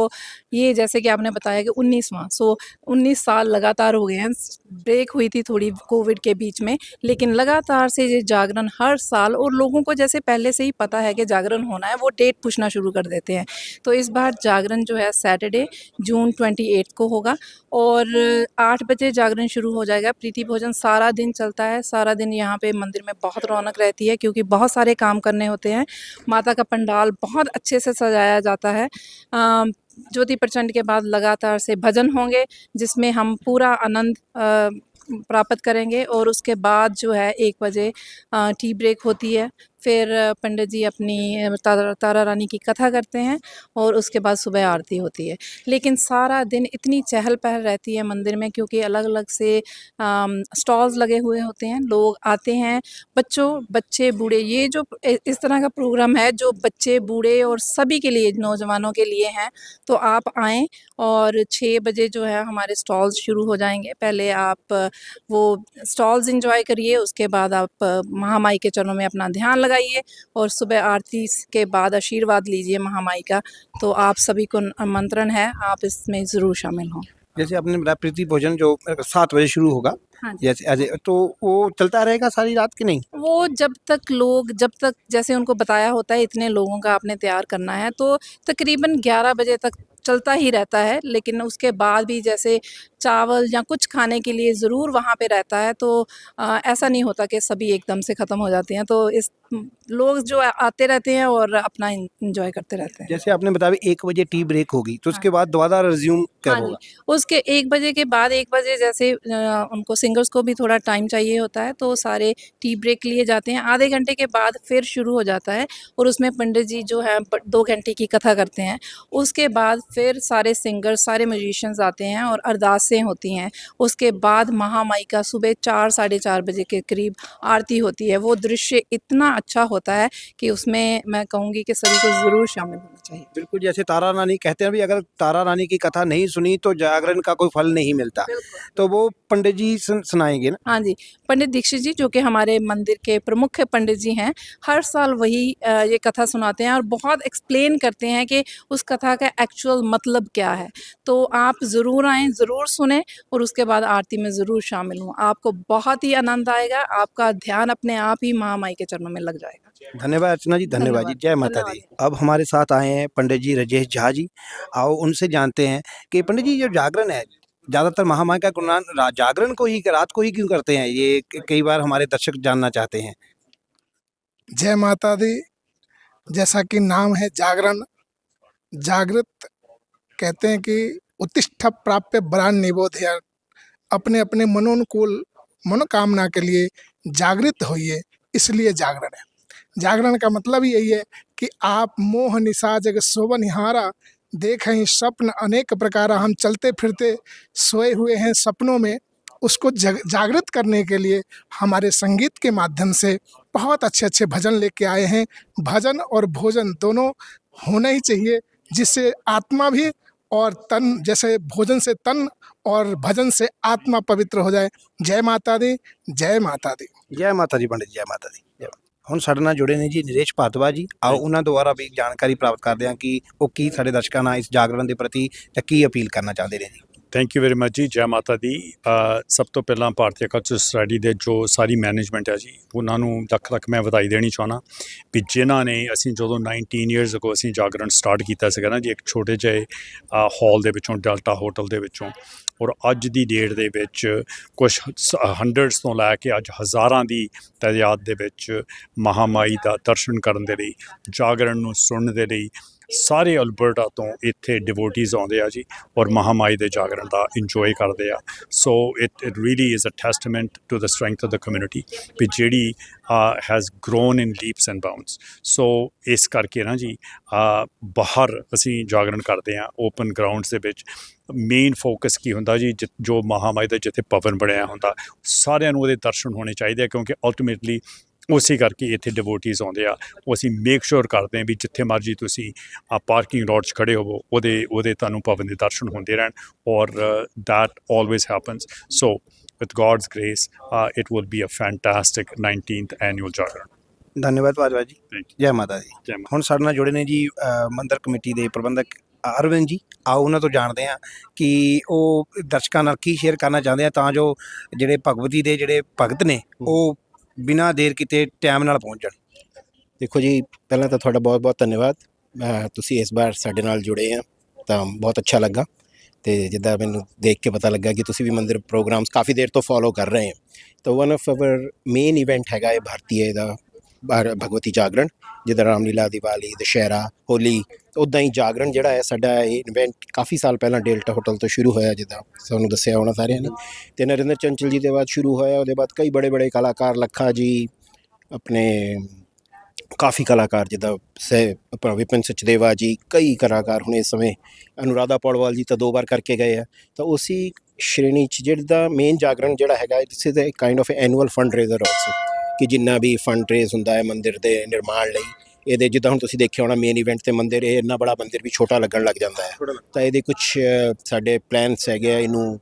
ये जैसे कि आपने बताया कि 19 साल लगातार हो गए हैं। ब्रेक हुई थी थोड़ी कोविड के बीच में, लेकिन लगातार से ये जागरण हर साल, और लोगों को जैसे पहले से ही पता है कि जागरण होना है, वो डेट पूछना शुरू कर देते हैं। तो इस बार जागरण जो है सैटरडे जून 28 को होगा और 8 बजे जागरण शुरू हो जाएगा। प्रीति भोजन सारा दिन चलता है। सारा दिन यहाँ पे मंदिर में बहुत रौनक रहती है क्योंकि बहुत सारे काम करने होते हैं। माता का पंडाल बहुत अच्छे से सजाया जाता है। ज्योति प्रचंड के बाद लगातार से भजन होंगे जिसमें हम पूरा आनंद प्राप्त करेंगे, और उसके बाद जो है 1 बजे टी ब्रेक होती है। फिर पंडित जी अपनी तारा रानी की कथा करते हैं और उसके बाद सुबह आरती होती है। लेकिन सारा दिन इतनी चहल पहल रहती है मंदिर में क्योंकि अलग अलग से स्टॉल्स लगे हुए होते हैं, लोग आते हैं, बच्चे बूढ़े। ये जो इस तरह का प्रोग्राम है जो बच्चे बूढ़े और सभी के लिए, नौजवानों के लिए हैं। तो आप आएँ और 6 बजे जो है हमारे स्टॉल्स शुरू हो जाएंगे। पहले आप वो स्टॉल्स एंजॉय करिए, उसके बाद आप महामाई के चरणों में अपना ध्यान लगाइए और सुबह आरती के बाद आशीर्वाद लीजिए महामाई का। तो आप सभी को आमंत्रण है, आप इसमें ज़रूर शामिल हों। जैसे आपने बताया प्रीति भोजन जो 7 बजे शुरू होगा, हाँ जी। जैसे तो वो चलता रहेगा सारी रात की नहीं? वो जब तक जैसे उनको बताया होता है इतने लोगों का आपने तैयार करना है, तो तकरीबन 11 बजे तक चलता ही रहता है। लेकिन उसके बाद भी जैसे चावल या कुछ खाने के लिए ज़रूर वहाँ पे रहता है। तो ऐसा नहीं होता कि सभी एकदम से ख़त्म हो जाते हैं। तो लोग जो आते रहते हैं और अपना एंजॉय करते रहते हैं। जैसे आपने बताया 1 बजे टी ब्रेक होगी, तो उसके हाँ। बाद दोबारा रिज्यूम कब हाँ जी, होगा? उसके 1 बजे के बाद 1 बजे जैसे उनको सिंगर्स को भी थोड़ा टाइम चाहिए होता है, तो सारे टी ब्रेक लिए जाते हैं। आधे घंटे के बाद फिर शुरू हो जाता है और उसमें पंडित जी जो है 2 घंटे की कथा करते हैं। उसके बाद फिर सारे सिंगर्स, सारे म्यूजिशियंस आते हैं और अरदासें होती हैं। उसके बाद महामाई का सुबह 4 साढ़े 4 बजे के करीब आरती होती है। वो दृश्य इतना अच्छा होता है कि उसमें मैं कहूँगी कि सभी को ज़रूर शामिल होना चाहिए। बिल्कुल, जैसे तारा रानी कहते हैं भी, अगर तारा रानी की कथा नहीं सुनी तो जागरण का कोई फल नहीं मिलता। तो वो पंडित जी सुनाएंगे ना? हाँ जी, पंडित दीक्षित जी जो कि हमारे मंदिर के प्रमुख पंडित जी हैं, हर साल वही ये कथा सुनाते हैं और बहुत एक्सप्लेन करते हैं कि उस कथा का एक्चुअल मतलब क्या है। तो आप ज़रूर आएँ, ज़रूर सुनें और उसके बाद आरती में ज़रूर शामिल हों। आपको बहुत ही आनंद आएगा, आपका ध्यान अपने आप ही महामाई के चरणों में लग जाएगा। धन्यवाद अर्चना जी, धन्यवाद जी। जय माता दी। अब हमारे साथ आए हैं पंडित जी राजेश झा जी। आओ उनसे जानते हैं कि पंडित जी, जो जागरण है, ज़्यादातर महामाई का गुणगान जागरण को ही, रात को ही क्यों करते हैं? ये कई बार हमारे दर्शक जानना चाहते हैं। जय माता दी। जैसा कि नाम है जागरण, जागृत कहते हैं कि उत्तिष्ठ प्राप्य वरान निबोधय। अपने अपने मनोनुकूल मनोकामना के लिए जागृत होइए, इसलिए जागरण है। जागरण का मतलब ही यही है कि आप मोह निशा जग सोवन हारा, देखें स्वप्न अनेक प्रकार, हम चलते फिरते सोए हुए हैं सपनों में, उसको जागृत करने के लिए हमारे संगीत के माध्यम से बहुत अच्छे अच्छे भजन लेके आए हैं। भजन और भोजन दोनों होना ही चाहिए, जिससे आत्मा भी और तन, जैसे भोजन से तन और भजन से आत्मा पवित्र हो जाए। जय माता दी, जय माता दी। ਜੈ ਮਾਤਾ ਦੀ ਪੰਡਿਤ, ਜੈ ਮਾਤਾ ਦੀ, ਜੈ ਮਾਤਾ। ਹੁਣ ਸਾਡੇ ਨਾਲ ਜੁੜੇ ਨੇ ਜੀ ਨਰੇਸ਼ ਭਾਰਦਵਾਜ ਜੀ, ਆਓ ਉਹਨਾਂ ਦੁਆਰਾ ਵੀ ਜਾਣਕਾਰੀ ਪ੍ਰਾਪਤ ਕਰਦੇ ਹਾਂ ਕਿ ਉਹ ਕੀ ਸਾਡੇ ਦਰਸ਼ਕਾਂ ਨਾਲ ਇਸ ਜਾਗਰਣ ਦੇ ਪ੍ਰਤੀ ਜਾਂ ਕੀ ਅਪੀਲ ਕਰਨਾ ਚਾਹੁੰਦੇ ਨੇ ਜੀ। ਥੈਂਕ ਯੂ ਵੈਰੀ ਮਚ ਜੀ। ਜੈ ਮਾਤਾ ਦੀ। ਸਭ ਤੋਂ ਪਹਿਲਾਂ ਭਾਰਤੀ ਕਲਚਰ ਸੁਸਾਇਟੀ ਦੇ ਜੋ ਸਾਰੀ ਮੈਨੇਜਮੈਂਟ ਹੈ ਜੀ, ਉਹਨਾਂ ਨੂੰ ਲੱਖ ਲੱਖ ਮੈਂ ਵਧਾਈ ਦੇਣੀ ਚਾਹੁੰਦਾ ਵੀ ਜਿਨ੍ਹਾਂ ਨੇ, ਅਸੀਂ ਜਦੋਂ 19 ਈਅਰਸ ਅਗੋ ਅਸੀਂ ਜਾਗਰਣ ਸਟਾਰਟ ਕੀਤਾ ਸੀਗਾ ਨਾ ਜੀ, ਇੱਕ ਛੋਟੇ ਜਿਹੇ ਹਾਲ ਦੇ ਵਿੱਚੋਂ, ਡੈਲਟਾ ਹੋਟਲ ਦੇ ਵਿੱਚੋਂ, ਔਰ ਅੱਜ ਦੀ ਡੇਟ ਦੇ ਵਿੱਚ ਕੁਛ ਹੰਡਰਡਸ ਤੋਂ ਲੈ ਕੇ ਅੱਜ ਹਜ਼ਾਰਾਂ ਦੀ ਤਾਦਾਦ ਦੇ ਵਿੱਚ ਮਹਾਮਾਈ ਦਾ ਦਰਸ਼ਨ ਕਰਨ ਦੇ ਲਈ, ਜਾਗਰਣ ਨੂੰ ਸੁਣਨ ਦੇ ਲਈ ਸਾਰੇ ਅਲਬਰਟਾ ਤੋਂ ਇੱਥੇ ਡਿਵੋਟੀਜ਼ ਆਉਂਦੇ ਆ ਜੀ, ਔਰ ਮਹਾਮਾਈ ਦੇ ਜਾਗਰਣ ਦਾ ਇੰਜੋਏ ਕਰਦੇ ਆ। So it really is a testament to the strength of the community ਵੀ ਜਿਹੜੀ has grown in leaps and bounds. So ਇਸ ਕਰਕੇ ਨਾ ਜੀ ਬਾਹਰ ਅਸੀਂ ਜਾਗਰਣ ਕਰਦੇ ਹਾਂ ਓਪਨ ਗਰਾਊਂਡਸ ਦੇ ਵਿੱਚ। ਮੇਨ ਫੋਕਸ ਕੀ ਹੁੰਦਾ ਜੀ, ਜੋ ਮਹਾਮਾਈ ਦਾ ਜਿੱਥੇ ਭਵਨ ਬਣਿਆ ਹੁੰਦਾ, ਸਾਰਿਆਂ ਨੂੰ ਉਹਦੇ ਦਰਸ਼ਨ ਹੋਣੇ ਚਾਹੀਦੇ ਆ, ਕਿਉਂਕਿ ਅਲਟੀਮੇਟਲੀ ਉਸੇ ਕਰਕੇ ਇੱਥੇ ਡਿਵੋਟੀਜ਼ ਆਉਂਦੇ ਆ। ਉਹ ਅਸੀਂ ਮੇਕ ਸ਼ੋਰ ਕਰਦੇ ਹਾਂ ਵੀ ਜਿੱਥੇ ਮਰਜ਼ੀ ਤੁਸੀਂ ਪਾਰਕਿੰਗ ਲੋਟ 'ਚ ਖੜ੍ਹੇ ਹੋਵੋ, ਉਹਦੇ ਤੁਹਾਨੂੰ ਭਵਨ ਦੇ ਦਰਸ਼ਨ ਹੁੰਦੇ ਰਹਿਣ, ਔਰ that always happens. So with God's grace, it will be a fantastic 19th annual Jagran. ਧੰਨਵਾਦ ਭਾਰਦਵਾਜ ਜੀ, Thank you. ਜੈ ਮਾਤਾ ਦੀ। ਜੈ ਮਾਤਾ। ਹੁਣ ਸਾਡੇ ਨਾਲ ਜੁੜੇ ਨੇ ਜੀ ਮੰਦਰ ਕਮੇਟੀ ਦੇ ਪ੍ਰਬੰਧਕ ਅਰਵਿੰਦ ਜੀ, ਆਓ ਉਹਨਾਂ ਤੋਂ ਜਾਣਦੇ ਹਾਂ ਕਿ ਉਹ ਦਰਸ਼ਕਾਂ ਨਾਲ ਕੀ ਸ਼ੇਅਰ ਕਰਨਾ ਚਾਹੁੰਦੇ ਆ ਤਾਂ ਜੋ ਜਿਹੜੇ ਭਗਵਤੀ ਦੇ ਜਿਹੜੇ ਭਗਤ ਨੇ ਉਹ ਬਿਨਾਂ ਦੇਰ ਕੀਤੇ ਟਾਈਮ ਨਾਲ ਪਹੁੰਚ ਜਾਣ। ਦੇਖੋ ਜੀ, ਪਹਿਲਾਂ ਤਾਂ ਤੁਹਾਡਾ ਬਹੁਤ ਬਹੁਤ ਧੰਨਵਾਦ। ਤੁਸੀਂ ਇਸ ਵਾਰ ਸਾਡੇ ਨਾਲ ਜੁੜੇ ਆ ਤਾਂ ਬਹੁਤ ਅੱਛਾ ਲੱਗਾ, ਅਤੇ ਜਿੱਦਾਂ ਮੈਨੂੰ ਦੇਖ ਕੇ ਪਤਾ ਲੱਗਾ ਕਿ ਤੁਸੀਂ ਵੀ ਮੰਦਿਰ ਪ੍ਰੋਗਰਾਮਸ ਕਾਫੀ ਦੇਰ ਤੋਂ ਫੋਲੋ ਕਰ ਰਹੇ ਹੋ। ਤਾਂ one of hour main event ਹੈਗਾ ਇਹ ਭਾਰਤੀਏ ਦਾ ਭਗਵਤੀ ਜਾਗਰਣ, ਜਿੱਦਾਂ ਰਾਮਲੀਲਾ, ਦੀਵਾਲੀ, ਦੁਸ਼ਹਿਰਾ, ਹੋਲੀ, ਉੱਦਾਂ ਹੀ ਜਾਗਰਣ ਜਿਹੜਾ ਹੈ ਸਾਡਾ ਇਹ ਇਵੈਂਟ ਕਾਫੀ ਸਾਲ ਪਹਿਲਾਂ ਡੇਲਟਾ ਹੋਟਲ ਤੋਂ ਸ਼ੁਰੂ ਹੋਇਆ, ਜਿੱਦਾਂ ਸਾਨੂੰ ਦੱਸਿਆ ਹੋਣਾ ਸਾਰਿਆਂ ਨੇ, ਅਤੇ ਨਰਿੰਦਰ ਚੰਚਲ ਜੀ ਦੇ ਬਾਅਦ ਸ਼ੁਰੂ ਹੋਇਆ। ਉਹਦੇ ਬਾਅਦ ਕਈ ਬੜੇ ਬੜੇ ਕਲਾਕਾਰ, ਲੱਖਾ ਜੀ, ਆਪਣੇ ਕਾਫੀ ਕਲਾਕਾਰ ਜਿੱਦਾਂ ਆਪਣਾ ਵਿਪਿਨ ਸਚਦੇਵਾ ਜੀ, ਕਈ ਕਲਾਕਾਰ ਹੁਣ ਇਸ ਸਮੇਂ, ਅਨੁਰਾਧਾ ਪੌਡਵਾਲ ਜੀ ਤਾਂ 2 ਵਾਰ ਕਰਕੇ ਗਏ ਆ। ਤਾਂ ਉਸੀ ਸ਼੍ਰੇਣੀ 'ਚ ਜਿਹੜਾ ਮੇਨ ਜਾਗਰਣ ਜਿਹੜਾ ਹੈਗਾ, this is a kind of annual fundraiser also, ਕਿ ਜਿੰਨਾ ਵੀ ਫੰਡ ਰੇਜ਼ ਹੁੰਦਾ ਹੈ ਮੰਦਿਰ ਦੇ ਨਿਰਮਾਣ ਲਈ, ਇਹਦੇ ਜਿੱਦਾਂ ਹੁਣ ਤੁਸੀਂ ਦੇਖਿਆ ਹੋਣਾ ਮੇਨ ਇਵੈਂਟ 'ਤੇ ਮੰਦਿਰ, ਇਹ ਇੰਨਾ ਬੜਾ ਮੰਦਿਰ ਵੀ ਛੋਟਾ ਲੱਗਣ ਲੱਗ ਜਾਂਦਾ ਹੈ। ਤਾਂ ਇਹਦੇ ਕੁਛ ਸਾਡੇ ਪਲਾਨਸ ਹੈਗੇ ਆ ਇਹਨੂੰ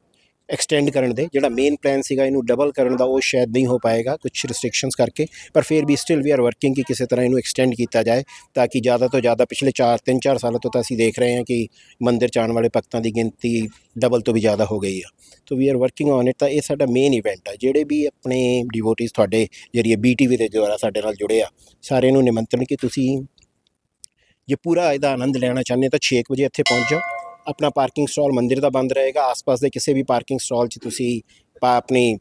ਐਕਸਟੈਂਡ ਕਰਨ ਦੇ। ਜਿਹੜਾ ਮੇਨ ਪਲਾਨ ਸੀਗਾ ਇਹਨੂੰ ਡਬਲ ਕਰਨ ਦਾ, ਉਹ ਸ਼ਾਇਦ ਨਹੀਂ ਹੋ ਪਾਏਗਾ ਕੁਛ ਰਿਸਟ੍ਰਿਕਸ਼ਨਸ ਕਰਕੇ, ਪਰ ਫਿਰ ਵੀ ਸਟਿਲ ਵੀ ਆਰ ਵਰਕਿੰਗ ਕਿ ਕਿਸੇ ਤਰ੍ਹਾਂ ਇਹਨੂੰ ਐਕਸਟੈਂਡ ਕੀਤਾ ਜਾਏ ਤਾਂ ਕਿ ਜ਼ਿਆਦਾ ਤੋਂ ਜ਼ਿਆਦਾ, ਪਿਛਲੇ 3-4 ਸਾਲਾਂ ਤੋਂ ਤਾਂ ਅਸੀਂ ਦੇਖ ਰਹੇ ਹਾਂ ਕਿ ਮੰਦਿਰ 'ਚ ਆਉਣ ਵਾਲੇ ਭਗਤਾਂ ਦੀ ਗਿਣਤੀ ਡਬਲ ਤੋਂ ਵੀ ਜ਼ਿਆਦਾ ਹੋ ਗਈ ਆ। ਤਾਂ we are working on it. ਤਾਂ ਇਹ ਸਾਡਾ ਮੇਨ ਇਵੈਂਟ ਆ। ਜਿਹੜੇ ਵੀ ਆਪਣੇ ਡਿਵੋਟੀਜ਼ ਤੁਹਾਡੇ ਜਰੀਏ BTV ਦੇ ਦੁਆਰਾ ਸਾਡੇ ਨਾਲ ਜੁੜੇ ਆ, ਸਾਰਿਆਂ ਨੂੰ ਨਿਮੰਤਰਣ ਕਿ ਤੁਸੀਂ ਜੇ ਪੂਰਾ ਇਹਦਾ ਆਨੰਦ ਲੈਣਾ ਚਾਹੁੰਦੇ ਤਾਂ 6 ਵਜੇ ਇੱਥੇ ਪਹੁੰਚ ਜਾਓ। ਆਪਣਾ ਪਾਰਕਿੰਗ ਸਟਾਲ ਮੰਦਿਰ ਦਾ ਬੰਦ ਰਹੇਗਾ, ਆਸ-ਪਾਸ ਦੇ ਕਿਸੇ ਵੀ ਪਾਰਕਿੰਗ ਸਟਾਲ 'ਚ ਤੁਸੀਂ ਆਪਣੀ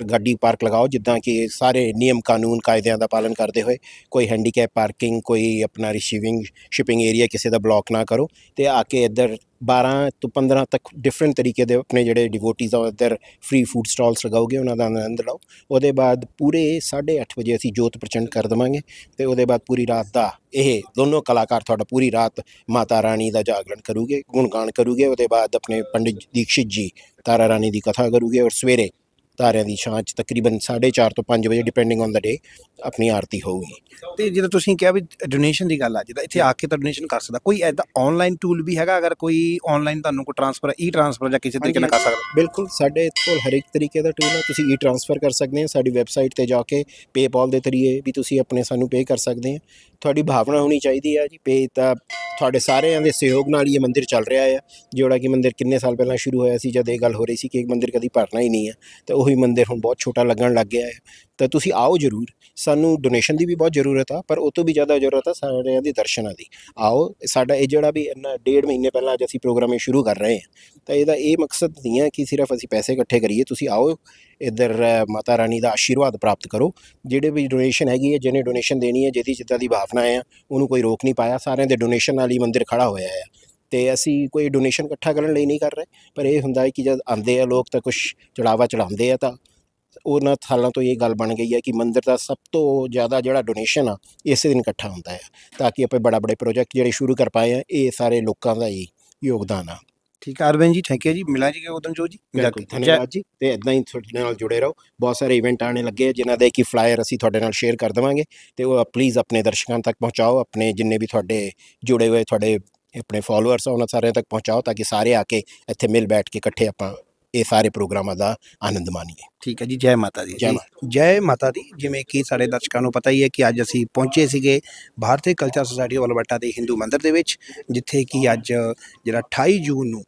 ਗੱਡੀ ਪਾਰਕ ਲਗਾਓ, ਜਿੱਦਾਂ ਕਿ ਸਾਰੇ ਨਿਯਮ ਕਾਨੂੰਨ ਕਾਇਦਿਆਂ ਦਾ ਪਾਲਣ ਕਰਦੇ ਹੋਏ। ਕੋਈ ਹੈਂਡੀਕੈਪ ਪਾਰਕਿੰਗ, ਕੋਈ ਆਪਣਾ ਸ਼ਿਪਿੰਗ ਏਰੀਆ ਕਿਸੇ ਦਾ ਬਲੋਕ ਨਾ ਕਰੋ, ਅਤੇ ਆ ਕੇ ਇੱਧਰ 12 ਤੋਂ 15 ਤੱਕ ਡਿਫਰੈਂਟ ਤਰੀਕੇ ਦੇ ਆਪਣੇ ਜਿਹੜੇ ਡਿਵੋਟੀਜ਼ ਆ ਇੱਧਰ ਫ੍ਰੀ ਫੂਡ ਸਟਾਲਸ ਲਗਾਓਗੇ, ਉਹਨਾਂ ਦਾ ਆਨੰਦ ਲਓ। ਉਹਦੇ ਬਾਅਦ ਪੂਰੇ 8:30 ਵਜੇ ਅਸੀਂ ਜੋਤ ਪ੍ਰਚੰਡ ਕਰ ਦੇਵਾਂਗੇ, ਅਤੇ ਉਹਦੇ ਬਾਅਦ ਪੂਰੀ ਰਾਤ ਦਾ ਇਹ ਦੋਨੋਂ ਕਲਾਕਾਰ ਤੁਹਾਡਾ ਪੂਰੀ ਰਾਤ ਮਾਤਾ ਰਾਣੀ ਦਾ ਜਾਗਰਣ ਕਰੂਗੇ, ਗੁਣਗਾਨ ਕਰੂਗੇ। ਉਹਦੇ ਬਾਅਦ ਆਪਣੇ ਪੰਡਿਤ ਦੀਕਸ਼ਿਤ ਜੀ ਤਾਰਾ ਰਾਣੀ ਦੀ ਕਥਾ ਕਰੂਗੇ, ਔਰ ਸਵੇਰੇ ਤਾਰਿਆਂ ਦੀ ਛਾਂ 'ਚ ਤਕਰੀਬਨ 4:30 ਤੋਂ 5 ਵਜੇ ਡਿਪੈਂਡਿੰਗ ਔਨ ਦਾ ਡੇ ਆਪਣੀ ਆਰਤੀ ਹੋਊਗੀ। ਅਤੇ ਜਿੱਦਾਂ ਤੁਸੀਂ ਕਿਹਾ ਵੀ ਡੋਨੇਸ਼ਨ ਦੀ ਗੱਲ ਆ, ਜਿੱਦਾਂ ਇੱਥੇ ਆ ਕੇ ਤਾਂ ਡੋਨੇਸ਼ਨ ਕਰ ਸਕਦਾ, ਕੋਈ ਇੱਦਾਂ ਔਨਲਾਈਨ ਟੂਲ ਵੀ ਹੈਗਾ? ਅਗਰ ਕੋਈ ਔਨਲਾਈਨ ਤੁਹਾਨੂੰ ਕੋਈ ਟ੍ਰਾਂਸਫਰ, ਟ੍ਰਾਂਸਫਰ ਜਾਂ ਕਿਸੇ ਤਰੀਕੇ ਨਾਲ ਕਰ ਸਕਦਾ? ਬਿਲਕੁਲ, ਸਾਡੇ ਕੋਲ ਹਰ ਇੱਕ ਤਰੀਕੇ ਦਾ ਟੂਲ ਹੈ। ਤੁਸੀਂ ਟ੍ਰਾਂਸਫਰ ਕਰ ਸਕਦੇ ਹੋ, ਸਾਡੀ ਵੈਬਸਾਈਟ 'ਤੇ ਜਾ ਕੇ ਪੇਪਾਲ ਦੇ ਜ਼ਰੀਏ ਵੀ ਤੁਸੀਂ ਆਪਣੇ ਸਾਨੂੰ ਪੇ ਕਰ ਸਕਦੇ ਹੋ। ਤੁਹਾਡੀ ਭਾਵਨਾ ਹੋਣੀ ਚਾਹੀਦੀ ਹੈ ਜੀ, ਪੇ ਤਾਂ ਤੁਹਾਡੇ ਸਾਰਿਆਂ ਦੇ ਸਹਿਯੋਗ ਨਾਲ ਹੀ ਇਹ ਮੰਦਿਰ ਚੱਲ ਰਿਹਾ ਹੈ। ਜਿਹੜਾ ਕਿ ਮੰਦਿਰ ਕਿੰਨੇ ਸਾਲ ਪਹਿਲਾਂ ਸ਼ੁਰੂ ਹੋਇਆ ਸੀ, ਜਦ ਇਹ ਗੱਲ ਹੋ ਰਹੀ ਸੀ ਕਿ ਇੱਕ ਮੰਦਿਰ ਕਦੀ ਭਰਨਾ ਹੀ ਨਹੀਂ ਹੈ, ਤਾਂ ਉਹੀ ਮੰਦਿਰ ਹੁਣ ਬਹੁਤ ਛੋਟਾ ਲੱਗਣ ਲੱਗ ਗਿਆ ਹੈ। ਤਾਂ ਤੁਸੀਂ ਆਓ ਜ਼ਰੂਰ। ਸਾਨੂੰ ਡੋਨੇਸ਼ਨ ਦੀ ਵੀ ਬਹੁਤ ਜ਼ਰੂਰਤ ਆ, ਪਰ ਉਹ ਤੋਂ ਵੀ ਜ਼ਿਆਦਾ ਜ਼ਰੂਰਤ ਆ ਸਾਰਿਆਂ ਦੇ ਦਰਸ਼ਨਾਂ ਦੀ। ਆਓ, ਸਾਡਾ ਇਹ ਜਿਹੜਾ ਵੀ ਇੰਨਾ 1.5 ਮਹੀਨੇ ਪਹਿਲਾਂ ਅੱਜ ਅਸੀਂ ਪ੍ਰੋਗਰਾਮ ਸ਼ੁਰੂ ਕਰ ਰਹੇ ਹਾਂ, ਤਾਂ ਇਹਦਾ ਇਹ ਮਕਸਦ ਨਹੀਂ ਹੈ ਕਿ ਸਿਰਫ ਅਸੀਂ ਪੈਸੇ ਇਕੱਠੇ ਕਰੀਏ। ਤੁਸੀਂ ਆਓ ਇੱਧਰ, ਮਾਤਾ ਰਾਣੀ ਦਾ ਆਸ਼ੀਰਵਾਦ ਪ੍ਰਾਪਤ ਕਰੋ। ਜਿਹੜੇ ਵੀ ਡੋਨੇਸ਼ਨ ਹੈਗੀ ਹੈ, ਜਿਹਨੇ ਡੋਨੇਸ਼ਨ ਦੇਣੀ ਹੈ, ਜਿਹਦੀ ਜਿੱਦਾਂ ਦੀ ਭਾਵਨਾ ਆ, ਉਹਨੂੰ ਕੋਈ ਰੋਕ ਨਹੀਂ ਪਾਇਆ। ਸਾਰਿਆਂ ਦੇ ਡੋਨੇਸ਼ਨ ਨਾਲ ਹੀ ਮੰਦਿਰ ਖੜ੍ਹਾ ਹੋਇਆ ਹੈ, ਅਤੇ ਅਸੀਂ ਕੋਈ ਡੋਨੇਸ਼ਨ ਇਕੱਠਾ ਕਰਨ ਲਈ ਨਹੀਂ ਕਰ ਰਹੇ, ਪਰ ਇਹ ਹੁੰਦਾ ਹੈ ਕਿ ਜਦ ਆਉਂਦੇ ਆ ਲੋਕ ਤਾਂ ਕੁਛ ਚੜਾਵਾ ਚੜਾਉਂਦੇ ਆ, ਤਾਂ ਉਹਨਾਂ ਸਾਲਾਂ ਤੋਂ ਇਹ ਗੱਲ ਬਣ ਗਈ ਹੈ ਕਿ ਮੰਦਿਰ ਦਾ ਸਭ ਤੋਂ ਜ਼ਿਆਦਾ ਜਿਹੜਾ ਡੋਨੇਸ਼ਨ ਆ ਇਸੇ ਦਿਨ ਇਕੱਠਾ ਹੁੰਦਾ ਹੈ, ਤਾਂ ਕਿ ਆਪਾਂ ਬੜੇ ਪ੍ਰੋਜੈਕਟ ਜਿਹੜੇ ਸ਼ੁਰੂ ਕਰ ਪਾਏ ਆ, ਇਹ ਸਾਰੇ ਲੋਕਾਂ ਦਾ ਹੀ ਯੋਗਦਾਨ ਆ। ਠੀਕ ਹੈ ਅਰਵਿੰਦ ਜੀ, ਥੈਂਕ ਯੂ ਜੀ, ਮਿਲਾਂਗੇ ਉਦਮਜੋਤ ਜੀ। ਬਿਲਕੁਲ, ਧੰਨਵਾਦ ਜੀ। ਤੇ ਇਦਾਂ ਹੀ ਤੁਹਾਡੇ ਨਾਲ ਜੁੜੇ ਰਹੋ, ਬਹੁਤ ਸਾਰੇ ਇਵੈਂਟ ਆਉਣੇ ਲੱਗੇ ਆ ਜਿਨ੍ਹਾਂ ਦੇ ਕਿ ਫਲਾਇਰ ਅਸੀਂ ਤੁਹਾਡੇ ਨਾਲ ਸ਼ੇਅਰ ਕਰ ਦੇਵਾਂਗੇ, ਤੇ ਉਹ ਪਲੀਜ਼ ਆਪਣੇ ਦਰਸ਼ਕਾਂ ਤੱਕ ਪਹੁੰਚਾਓ, ਆਪਣੇ ਜਿੰਨੇ ਵੀ ਤੁਹਾਡੇ ਜੁੜੇ ਹੋਏ ਤੁਹਾਡੇ ਆਪਣੇ ਫਾਲੋਅਰਸ ਆ ਉਹਨਾਂ ਸਾਰਿਆਂ ਤੱਕ ਪਹੁੰਚਾਓ, ਤਾਂ ਕਿ ਸਾਰੇ ਆ ਕੇ ਇੱਥੇ ਮਿਲ ਬੈਠ ਕੇ ਇਕੱਠੇ ਆਪਾਂ ਇਹ ਸਾਰੇ ਪ੍ਰੋਗਰਾਮਾਂ ਦਾ ਆਨੰਦ ਮਾਣੀਏ। ਠੀਕ ਹੈ ਜੀ, ਜੈ ਮਾਤਾ ਦੀ। ਜੈ ਮਾਤਾ। ਜੈ ਮਾਤਾ ਦੀ। ਜਿਵੇਂ ਕਿ ਸਾਡੇ ਦਰਸ਼ਕਾਂ ਨੂੰ ਪਤਾ ਹੀ ਹੈ ਕਿ ਅੱਜ ਅਸੀਂ ਪਹੁੰਚੇ ਸੀਗੇ ਭਾਰਤੀ ਕਲਚਰ ਸੁਸਾਇਟੀ ਵਲਵਟਾ ਦੇ ਹਿੰਦੂ ਮੰਦਿਰ ਦੇ ਵਿੱਚ, ਜਿੱਥੇ ਕਿ ਅੱਜ ਜਿਹੜਾ 28 ਜੂਨ ਨੂੰ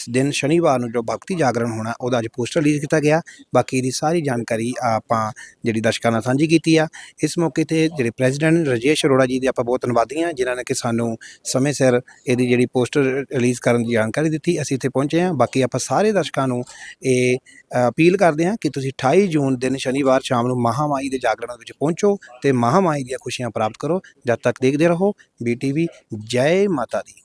ਦਿਨ ਸ਼ਨੀਵਾਰ ਨੂੰ ਜੋ ਭਗਤੀ ਜਾਗਰਣ ਹੋਣਾ, ਉਹਦਾ ਅੱਜ ਪੋਸਟਰ ਰਿਲੀਜ਼ ਕੀਤਾ ਗਿਆ। ਬਾਕੀ ਦੀ ਸਾਰੀ ਜਾਣਕਾਰੀ ਆਪਾਂ ਜਿਹੜੀ ਦਰਸ਼ਕਾਂ ਨਾਲ ਸਾਂਝੀ ਕੀਤੀ ਆ। ਇਸ ਮੌਕੇ 'ਤੇ ਜਿਹੜੇ ਪ੍ਰੈਜ਼ੀਡੈਂਟ ਰਾਜੇਸ਼ ਅਰੋੜਾ ਜੀ ਦੇ ਆਪਾਂ ਬਹੁਤ ਧੰਨਵਾਦੀ ਹਾਂ, ਜਿਨ੍ਹਾਂ ਨੇ ਕਿ ਸਾਨੂੰ ਸਮੇਂ ਸਿਰ ਇਹਦੀ ਜਿਹੜੀ ਪੋਸਟਰ ਰਿਲੀਜ਼ ਕਰਨ ਦੀ ਜਾਣਕਾਰੀ ਦਿੱਤੀ। ਅਸੀਂ ਇੱਥੇ ਪਹੁੰਚੇ ਹਾਂ। ਬਾਕੀ ਆਪਾਂ ਸਾਰੇ ਦਰਸ਼ਕਾਂ ਨੂੰ ਇਹ ਅਪੀਲ ਕਰਦੇ ਹਾਂ ਕਿ ਤੁਸੀਂ 28 ਜੂਨ ਦਿਨ ਸ਼ਨੀਵਾਰ ਸ਼ਾਮ ਨੂੰ ਮਹਾਮਾਈ ਦੇ ਜਾਗਰਣ ਵਿੱਚ ਪਹੁੰਚੋ ਤੇ ਮਹਾਮਾਈ ਦੀਆਂ ਖੁਸ਼ੀਆਂ ਪ੍ਰਾਪਤ ਕਰੋ। ਜਦ ਤੱਕ ਦੇਖਦੇ ਰਹੋ BTV। ਜੈ ਮਾਤਾ ਦੀ।